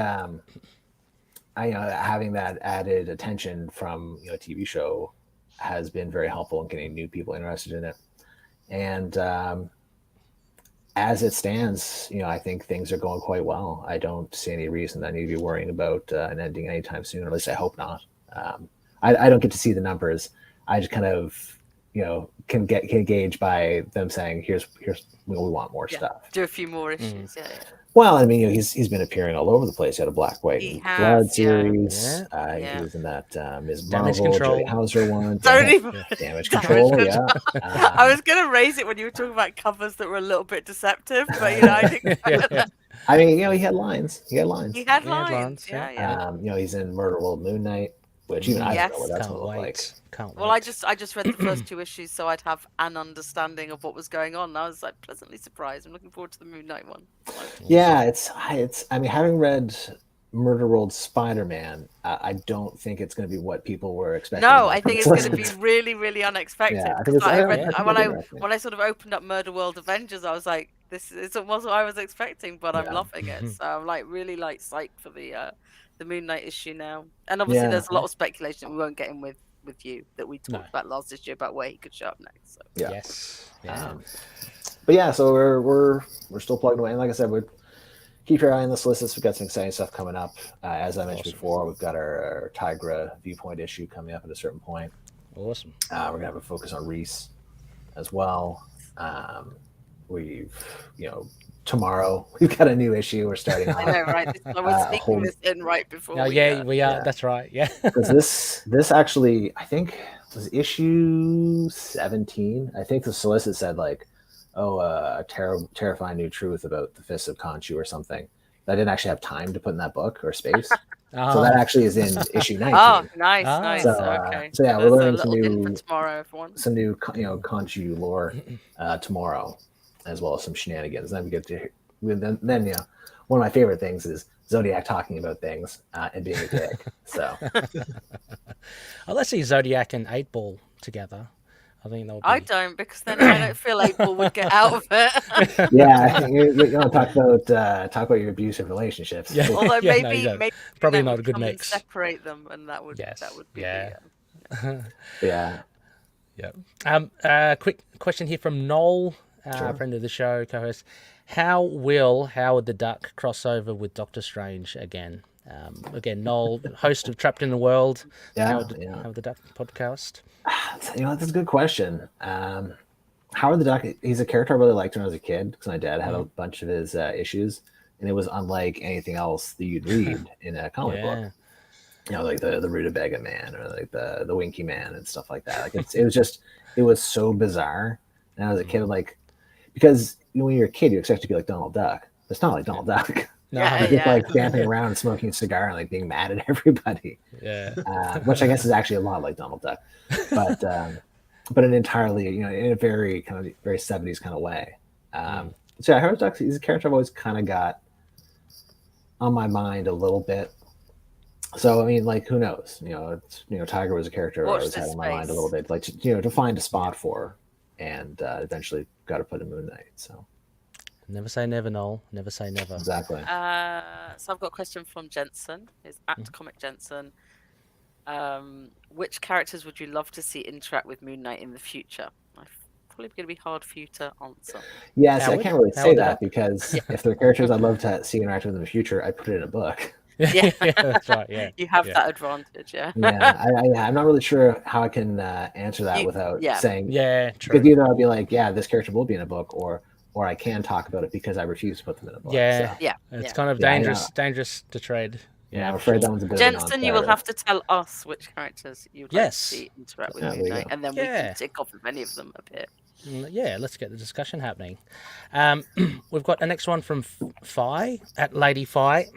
having that added attention from a TV show has been very helpful in getting new people interested in it. And as it stands, I think things are going quite well. I don't see any reason I need to be worrying about an ending anytime soon. Or at least I hope not. I don't get to see the numbers. I just kind of, can gauge by them saying, here's we want more stuff. Do a few more issues. Yeah. Well, I mean, he's been appearing all over the place. He had a Black, White, and Blood series. He was in that Ms. Marvel, Jody Hauser one. Damage Control. Yeah. I was gonna raise it when you were talking about covers that were a little bit deceptive, but I think. I mean, he had lines. He had lines. Yeah. He's in Murder World Moon Knight, which even I don't know what that's going to look like. Well, I just read the first 2 issues, so I'd have an understanding of what was going on. I was like pleasantly surprised. I'm looking forward to the Moon Knight one. Yeah, it's. I mean, having read Murder World Spider-Man, I don't think it's going to be what people were expecting. No, I think it's going to be really, really unexpected. Yeah, when I sort of opened up Murder World Avengers, I was like, this wasn't what I was expecting, but I'm loving it. So I'm really psyched for the Moon Knight issue now. And obviously, there's a lot of speculation we won't get in with you that we talked about last issue about where he could show up next. So. Yeah. Yes. Yeah. But yeah, so we're still plugged away. And like I said, keep your eye on the solicits. We've got some exciting stuff coming up. As I mentioned before, we've got our Tigra Viewpoint issue coming up at a certain point. Awesome. We're gonna have a focus on Reese as well. Tomorrow we've got a new issue we're starting on. I know, right? I was sneaking this in right before. We are. That's right. Yeah. Because this actually, I think, was issue 17. I think the solicit said a terrifying new truth about the Fists of Khonshu or something. I didn't actually have time to put in that book or space. So that actually is in issue 19. Oh, nice. Okay. So yeah, we're learning some new Khonshu lore tomorrow, as well as some shenanigans. Then we get to hear, then one of my favorite things is Zodiac talking about things and being a dick. So let's see Zodiac and 8-Ball together. I think that would be... I don't, because then I don't feel 8-Ball would get out of it. Yeah, you want to talk about your abusive relationships. Yeah. Although maybe probably not a good mix. Separate them, and that would be yeah. Quick question here from Noel, friend of the show, co-host. How will Howard the Duck cross over with Doctor Strange again? Noel, host of Trapped in the World, Howard the Duck podcast. That's a good question. Howard the Duck, he's a character I really liked when I was a kid because my dad had a bunch of his issues, and it was unlike anything else that you'd read in a comic book. Like the Rutabaga Man or like the Winky Man and stuff like that. Like it was so bizarre. And I was a kid, because when you're a kid, you expect to be like Donald Duck. It's not like Donald Duck. No, just dancing around and smoking a cigar and being mad at everybody. Yeah, which I guess is actually a lot like Donald Duck, but an entirely in a very very 70s kind of way. So yeah, Herodux, he's a character I've always kind of got on my mind a little bit. So I mean, like, who knows? Tiger was a character I always had on my mind a little bit, like to find a spot for, and eventually got to put in Moon Knight. So never say never, Noel. Never say never. Exactly. So I've got a question from Jensen. It's at Comic Jensen. Which characters would you love to see interact with Moon Knight in the future? Probably going to be hard for you to answer. Yes, I can't really say that because if they're characters I'd love to see interact with in the future, I'd put it in a book. Yeah, that's right. Yeah, you have that advantage. Yeah. I'm not really sure how I can answer that without saying. Yeah, true. Because either I'll be like, yeah, this character will be in a book, or I can talk about it because I refuse to put them in a book. Yeah, so. It's kind of dangerous to trade. Yeah, I'm afraid that one's a bit. Jensen, you will have to tell us which characters you'd like to see interact with Moon Knight, and then we can tick off if any of them appear. Yeah, let's get the discussion happening. We've got the next one from Fi at Lady Fi,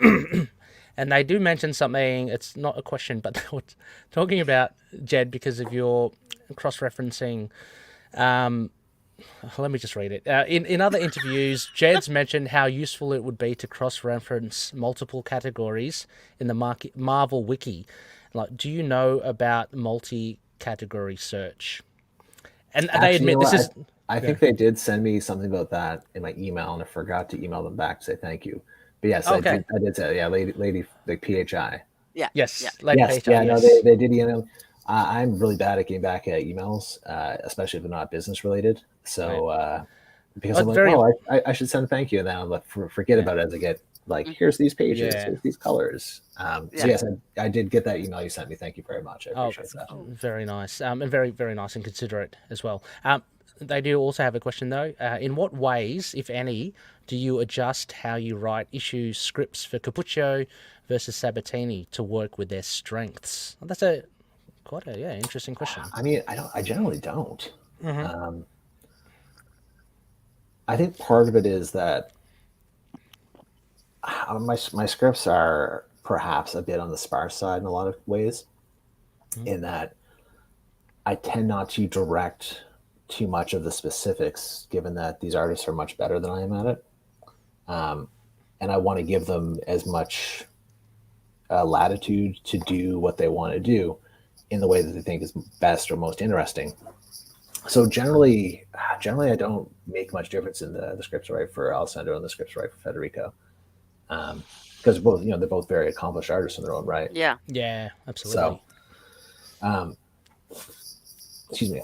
and they do mention something. It's not a question, but they were talking about Jed because of your cross-referencing. Let me just read it. In other interviews, Jed's mentioned how useful it would be to cross-reference multiple categories in the Marvel Wiki. Like, do you know about multi-category search? And actually, they admit this is. I think they did send me something about that in my email, and I forgot to email them back to say thank you. But yes, I did say, lady, like PHI. Yeah. Yes. Lady PHI, yeah. No, they did. I'm really bad at getting back at emails, especially if they're not business related. So because I'm like, I should send thank you, and then I'll forget about it as I get like, here's these pages, here's these colors. So yes, I did get that email you sent me. Thank you very much. I appreciate that. Very nice, and very, very nice and considerate as well. They do also have a question though. In what ways, if any, do you adjust how you write issue scripts for Cappuccio versus Sabatini to work with their strengths? Well, that's quite a interesting question. I mean, I generally don't. I think part of it is that my scripts are perhaps a bit on the sparse side in a lot of ways, in that I tend not to direct too much of the specifics, given that these artists are much better than I am at it. And I want to give them as much latitude to do what they want to do in the way that they think is best or most interesting. So generally I don't make much difference in the scripts I write for Alessandro and the scripts I write for Federico. Because both, they're both very accomplished artists in their own right. Yeah, absolutely. So, excuse me.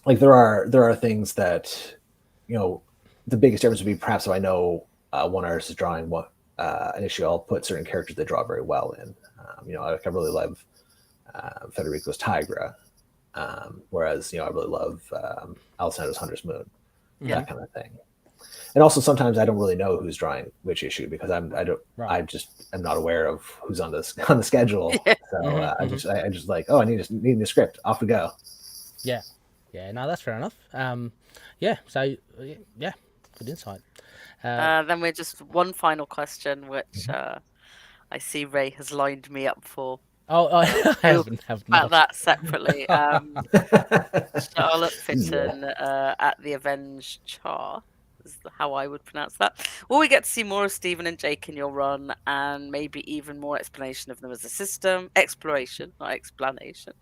Like there are things that, the biggest difference would be perhaps if I know one artist is drawing an issue, I'll put certain characters they draw very well in. I really love Federico's Tigra, whereas I really love Alessandro's Hunter's Moon, that kind of thing. And also sometimes I don't really know who's drawing which issue because I'm not aware of who's on the schedule. So I just like, I need a script. Off we go. Yeah. No, that's fair enough. Good insight. Then we're just one final question, which I see Ray has lined me up for. Oh, I haven't. About that separately. Charlotte Fitton at the Avenged Char is how I would pronounce that. Will we get to see more of Stephen and Jake in your run, and maybe even more explanation of them as a system? Exploration, not explanation.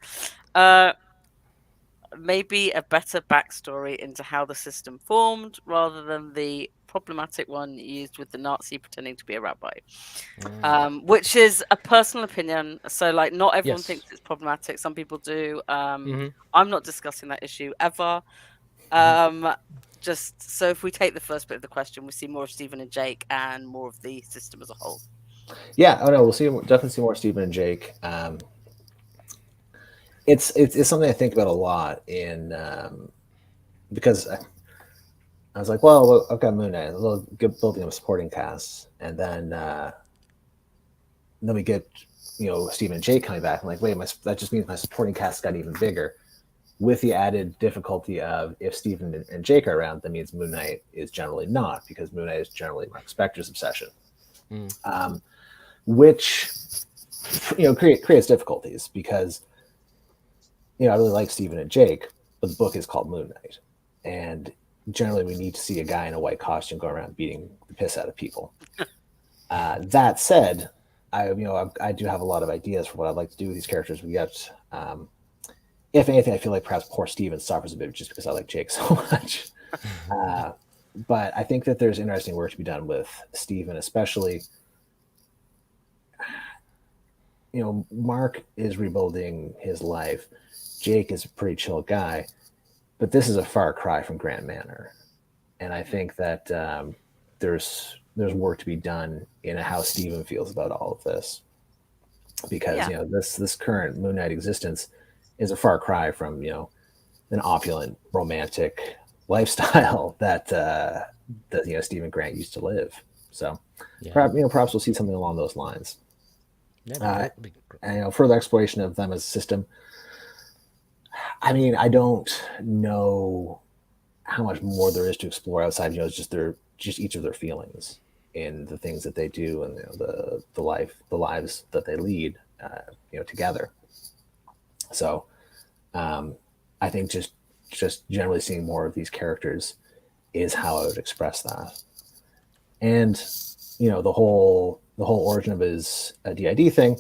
Maybe a better backstory into how the system formed, rather than the problematic one used with the Nazi pretending to be a rabbi, which is a personal opinion. So, like, not everyone thinks it's problematic. Some people do. I'm not discussing that issue ever. Just so if we take the first bit of the question, we see more of Stephen and Jake and more of the system as a whole. Yeah. Oh no, we'll definitely see more Stephen and Jake. It's something I think about a lot because I was like, well, I've got Moon Knight, building a supporting cast, and then we get Stephen and Jake coming back. I'm like, wait, that just means my supporting cast got even bigger, with the added difficulty of if Stephen and Jake are around, that means Moon Knight is generally not, because Moon Knight is generally Mark Spector's obsession, which creates difficulties because I really like Stephen and Jake, but the book is called Moon Knight, and generally we need to see a guy in a white costume go around beating the piss out of people. That said, I do have a lot of ideas for what I'd like to do with these characters. We got, if anything, I feel like perhaps poor Steven suffers a bit just because I like Jake so much. But I think that there's interesting work to be done with Steven, especially. Mark is rebuilding his life. Jake is a pretty chill guy, but this is a far cry from Grant Manor, and I think that there's work to be done in how Steven feels about all of this, because this current Moon Knight existence is a far cry from an opulent romantic lifestyle that Stephen Grant used to live. So perhaps we'll see something along those lines. And further exploration of them as a system. I mean, I don't know how much more there is to explore outside, just each of their feelings in the things that they do and the lives that they lead, together. So, I think just generally seeing more of these characters is how I would express that. And the whole origin of his DID thing.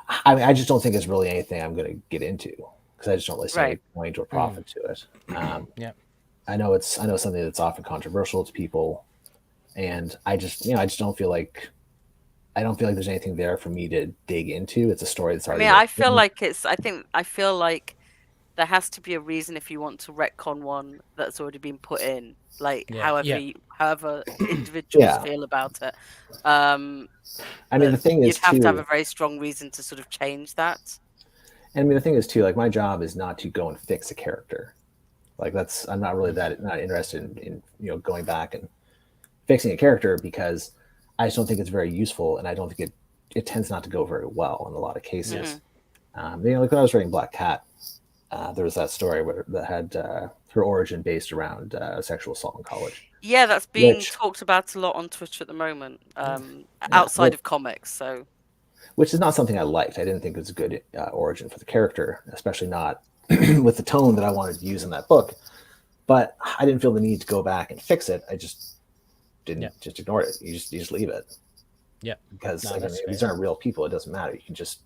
I mean, I just don't think it's really anything I'm going to get into because I just don't really see any point or profit to it. I know it's something that's often controversial to people, and I just don't feel like there's anything there for me to dig into. It's a story that's already. I feel like I feel like there has to be a reason if you want to retcon one that's already been put in. However individuals feel about it. I mean, the thing is, you'd have to have a very strong reason to sort of change that. And I mean, the thing is too, like my job is not to go and fix a character. Like I'm not really not interested in going back and fixing a character because I just don't think it's very useful, and I don't think it tends not to go very well in a lot of cases. Like when I was writing Black Cat, there was that story that had her origin based around sexual assault in college. Yeah, that's being talked about a lot on Twitter at the moment, outside of comics. So, which is not something I liked. I didn't think it was a good origin for the character, especially not with the tone that I wanted to use in that book. But I didn't feel the need to go back and fix it. I just didn't just ignore it. You just leave it. Yeah, because these aren't real people. It doesn't matter. You can just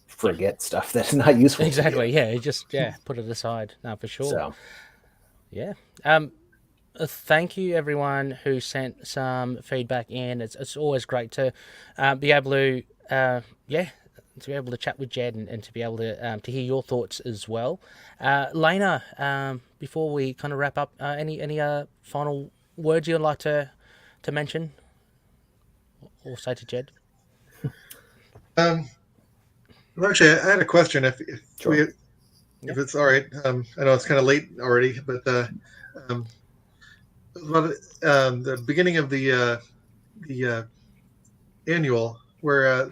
forget stuff that's not useful. Exactly. You just put it aside. No, for sure. So, thank you everyone who sent some feedback in. It's always great to be able to chat with Jed and to be able to hear your thoughts as well. Lena, before we kind of wrap up, any final words you'd like to mention or say to Jed? Well, actually, I had a question. If it's all right, I know it's kind of late already, but the beginning of the annual where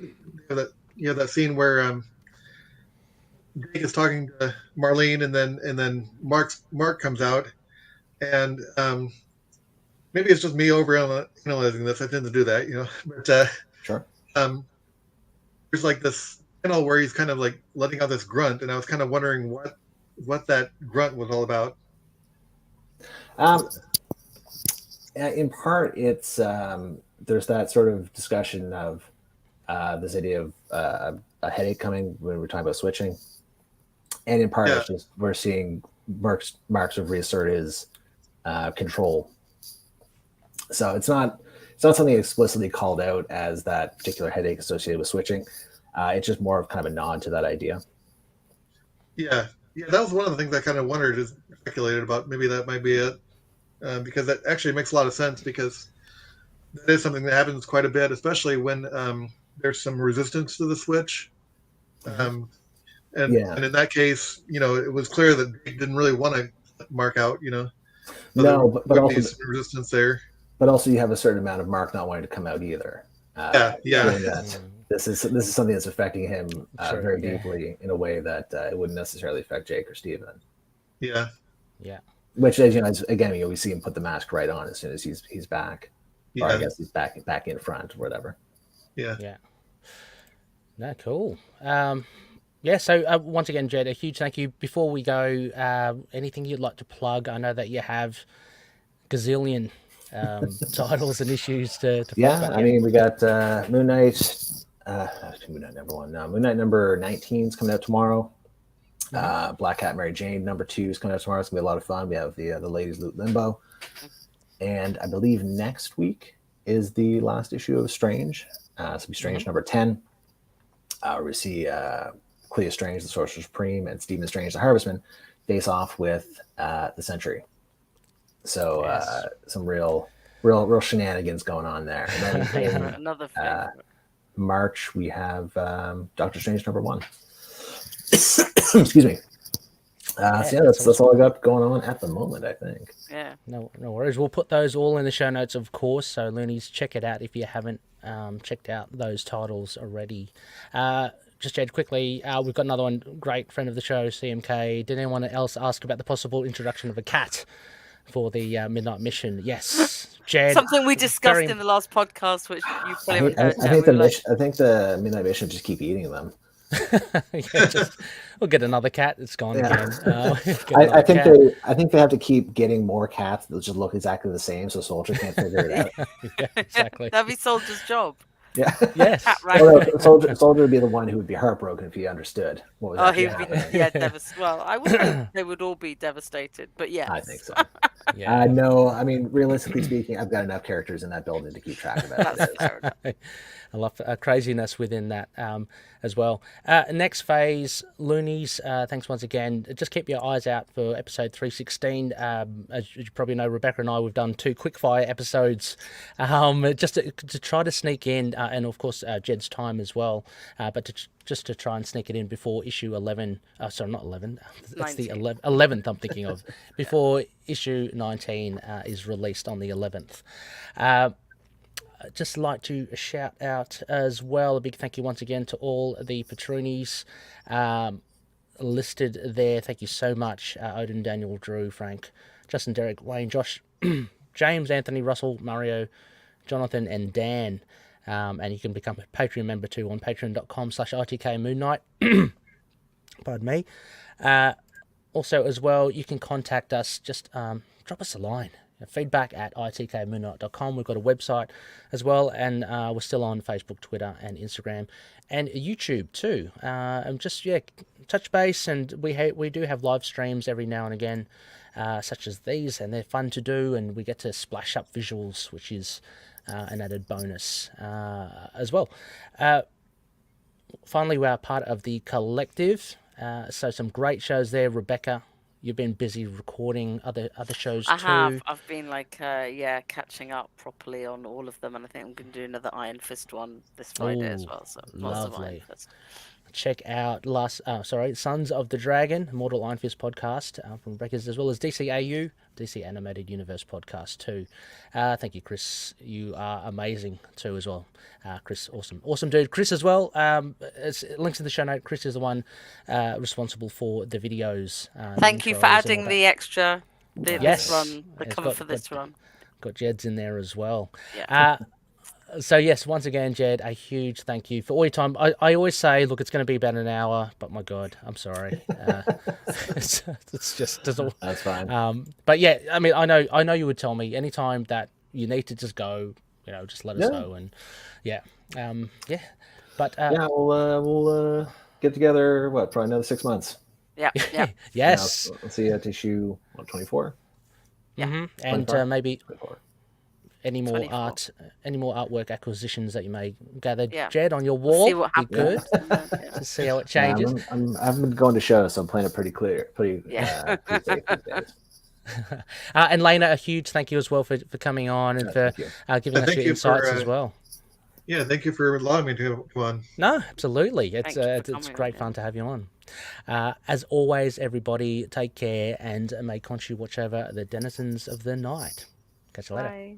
you have that scene where Jake is talking to Marlene, and then Mark comes out, and maybe it's just me overanalyzing this. I tend to do that, but sure. There's like this panel where he's kind of like letting out this grunt, and I was kind of wondering what that grunt was all about. In part, it's there's that sort of discussion of this idea of a headache coming when we're talking about switching, and in part, it's just we're seeing Mark's sort of reassert his control. So it's not something explicitly called out as that particular headache associated with switching. It's just more of kind of a nod to that idea. Yeah, that was one of the things I kind of wondered, is speculated about. Maybe that might be it, because that actually makes a lot of sense, because that is something that happens quite a bit, especially when there's some resistance to the switch. And in that case, it was clear that Jake didn't really want to Mark out. So but also some resistance there. But also, you have a certain amount of Mark not wanting to come out either. This is something that's affecting him very deeply in a way that it wouldn't necessarily affect Jake or Steven. Yeah. Which, as again, we see him put the mask right on as soon as he's back. Yeah. Or I guess he's back in front or whatever. Yeah. No, cool. Yeah, so once again, Jed, a huge thank you. Before we go, anything you'd like to plug? I know that you have gazillion titles and issues to talk about. I mean, we got Moon Knight. Moon Knight number 1 now. Moon Knight number 19 is coming out tomorrow. Black Cat Mary Jane number 2 is coming out tomorrow. It's gonna be a lot of fun. We have the Ladies Loot Limbo, and I believe next week is the last issue of Strange. It's gonna be Strange number 10. We see Clea Strange, the Sorcerer Supreme, and Stephen Strange, the Harvestman, face off with the Sentry. So some real shenanigans going on there. And then another March we have Doctor Strange number 1. Excuse me. That's all I got going on at the moment, I think. Yeah. No worries. We'll put those all in the show notes, of course. So loonies, check it out if you haven't checked out those titles already. Just Jed, quickly, we've got another one. Great friend of the show, CMK. Did anyone else ask about the possible introduction of a cat for the Midnight Mission? Yes, Jed. Something we discussed in the last podcast, which you probably haven't heard. I think the Midnight Mission just keep eating them. We'll get another cat. It's gone again. I think they have to keep getting more cats that just look exactly the same, so Soldier can't figure it out. Yeah, exactly. That'd be Soldier's job. Yeah. Yes. Soldier would be the one who would be heartbroken if he understood what was devastated. Well, I would think they would all be devastated, but yeah, I think so. No, I mean, realistically speaking, I've got enough characters in that building to keep track of it. That's fair enough. I love craziness within that as well. Next phase, loonies. Thanks once again. Just keep your eyes out for episode 316. As you probably know, Rebecca and I, we've done 2 quickfire episodes just to try to sneak in, and of course Jed's time as well, but just to try and sneak it in before issue 11. Sorry, not 11. That's 19. The 11th I'm thinking of. Before issue 19 is released on the 11th. Just like to shout out as well, a big thank you once again to all the patroonies listed there. Thank you so much, Odin, Daniel, Drew, Frank, Justin, Derek, Wayne, Josh, James, Anthony, Russell, Mario, Jonathan, and Dan. And you can become a Patreon member too on patreon.com/ITK Moon Knight. Pardon me. Also, as well, you can contact us. Just drop us a line. Feedback at itkmoonnight.com. We've got a website as well, and we're still on Facebook, Twitter, and Instagram, and YouTube too. And just touch base, and we do have live streams every now and again, such as these, and they're fun to do, and we get to splash up visuals, which is an added bonus as well. Finally, we are part of the collective, so some great shows there. Rebecca, you've been busy recording other shows too. I've been catching up properly on all of them, and I think I'm going to do another Iron Fist one this Friday as well. So lots of Iron Fist. Check out Sons of the Dragon, Mortal Iron Fist podcast from Rebecca's, as well as DCAU, DC Animated Universe podcast too. Thank you, Chris. You are amazing too as well. Chris, awesome dude. Chris as well. It's links in the show note. Chris is the one responsible for the videos. Thank you for adding the extra. This run, the cover for this run. Got Jed's in there as well. Yeah. So yes, once again, Jed, a huge thank you for all your time. I always say, look, it's going to be about an hour, but my God, I'm sorry. It's just doesn't. That's fine. But yeah, I mean, I know you would tell me anytime that you need to just go, just let us know, and But we'll get together. Probably another 6 months. Yeah. Yes. Let's see at issue 24. Yeah, and maybe 24. Any more 24. artwork acquisitions that you may gather, Yeah. Jed, on your wall? See what happens. To see how it changes. I've been going to shows, so I'm playing it pretty clear, pretty safe these days. And Lena, a huge thank you as well for coming on and for giving us your insights as well. Yeah, thank you for allowing me to come on. No, absolutely. It's great fun to have you on. As always, everybody, take care, and may Khonshu watch over the denizens of the night. Catch you later. Bye.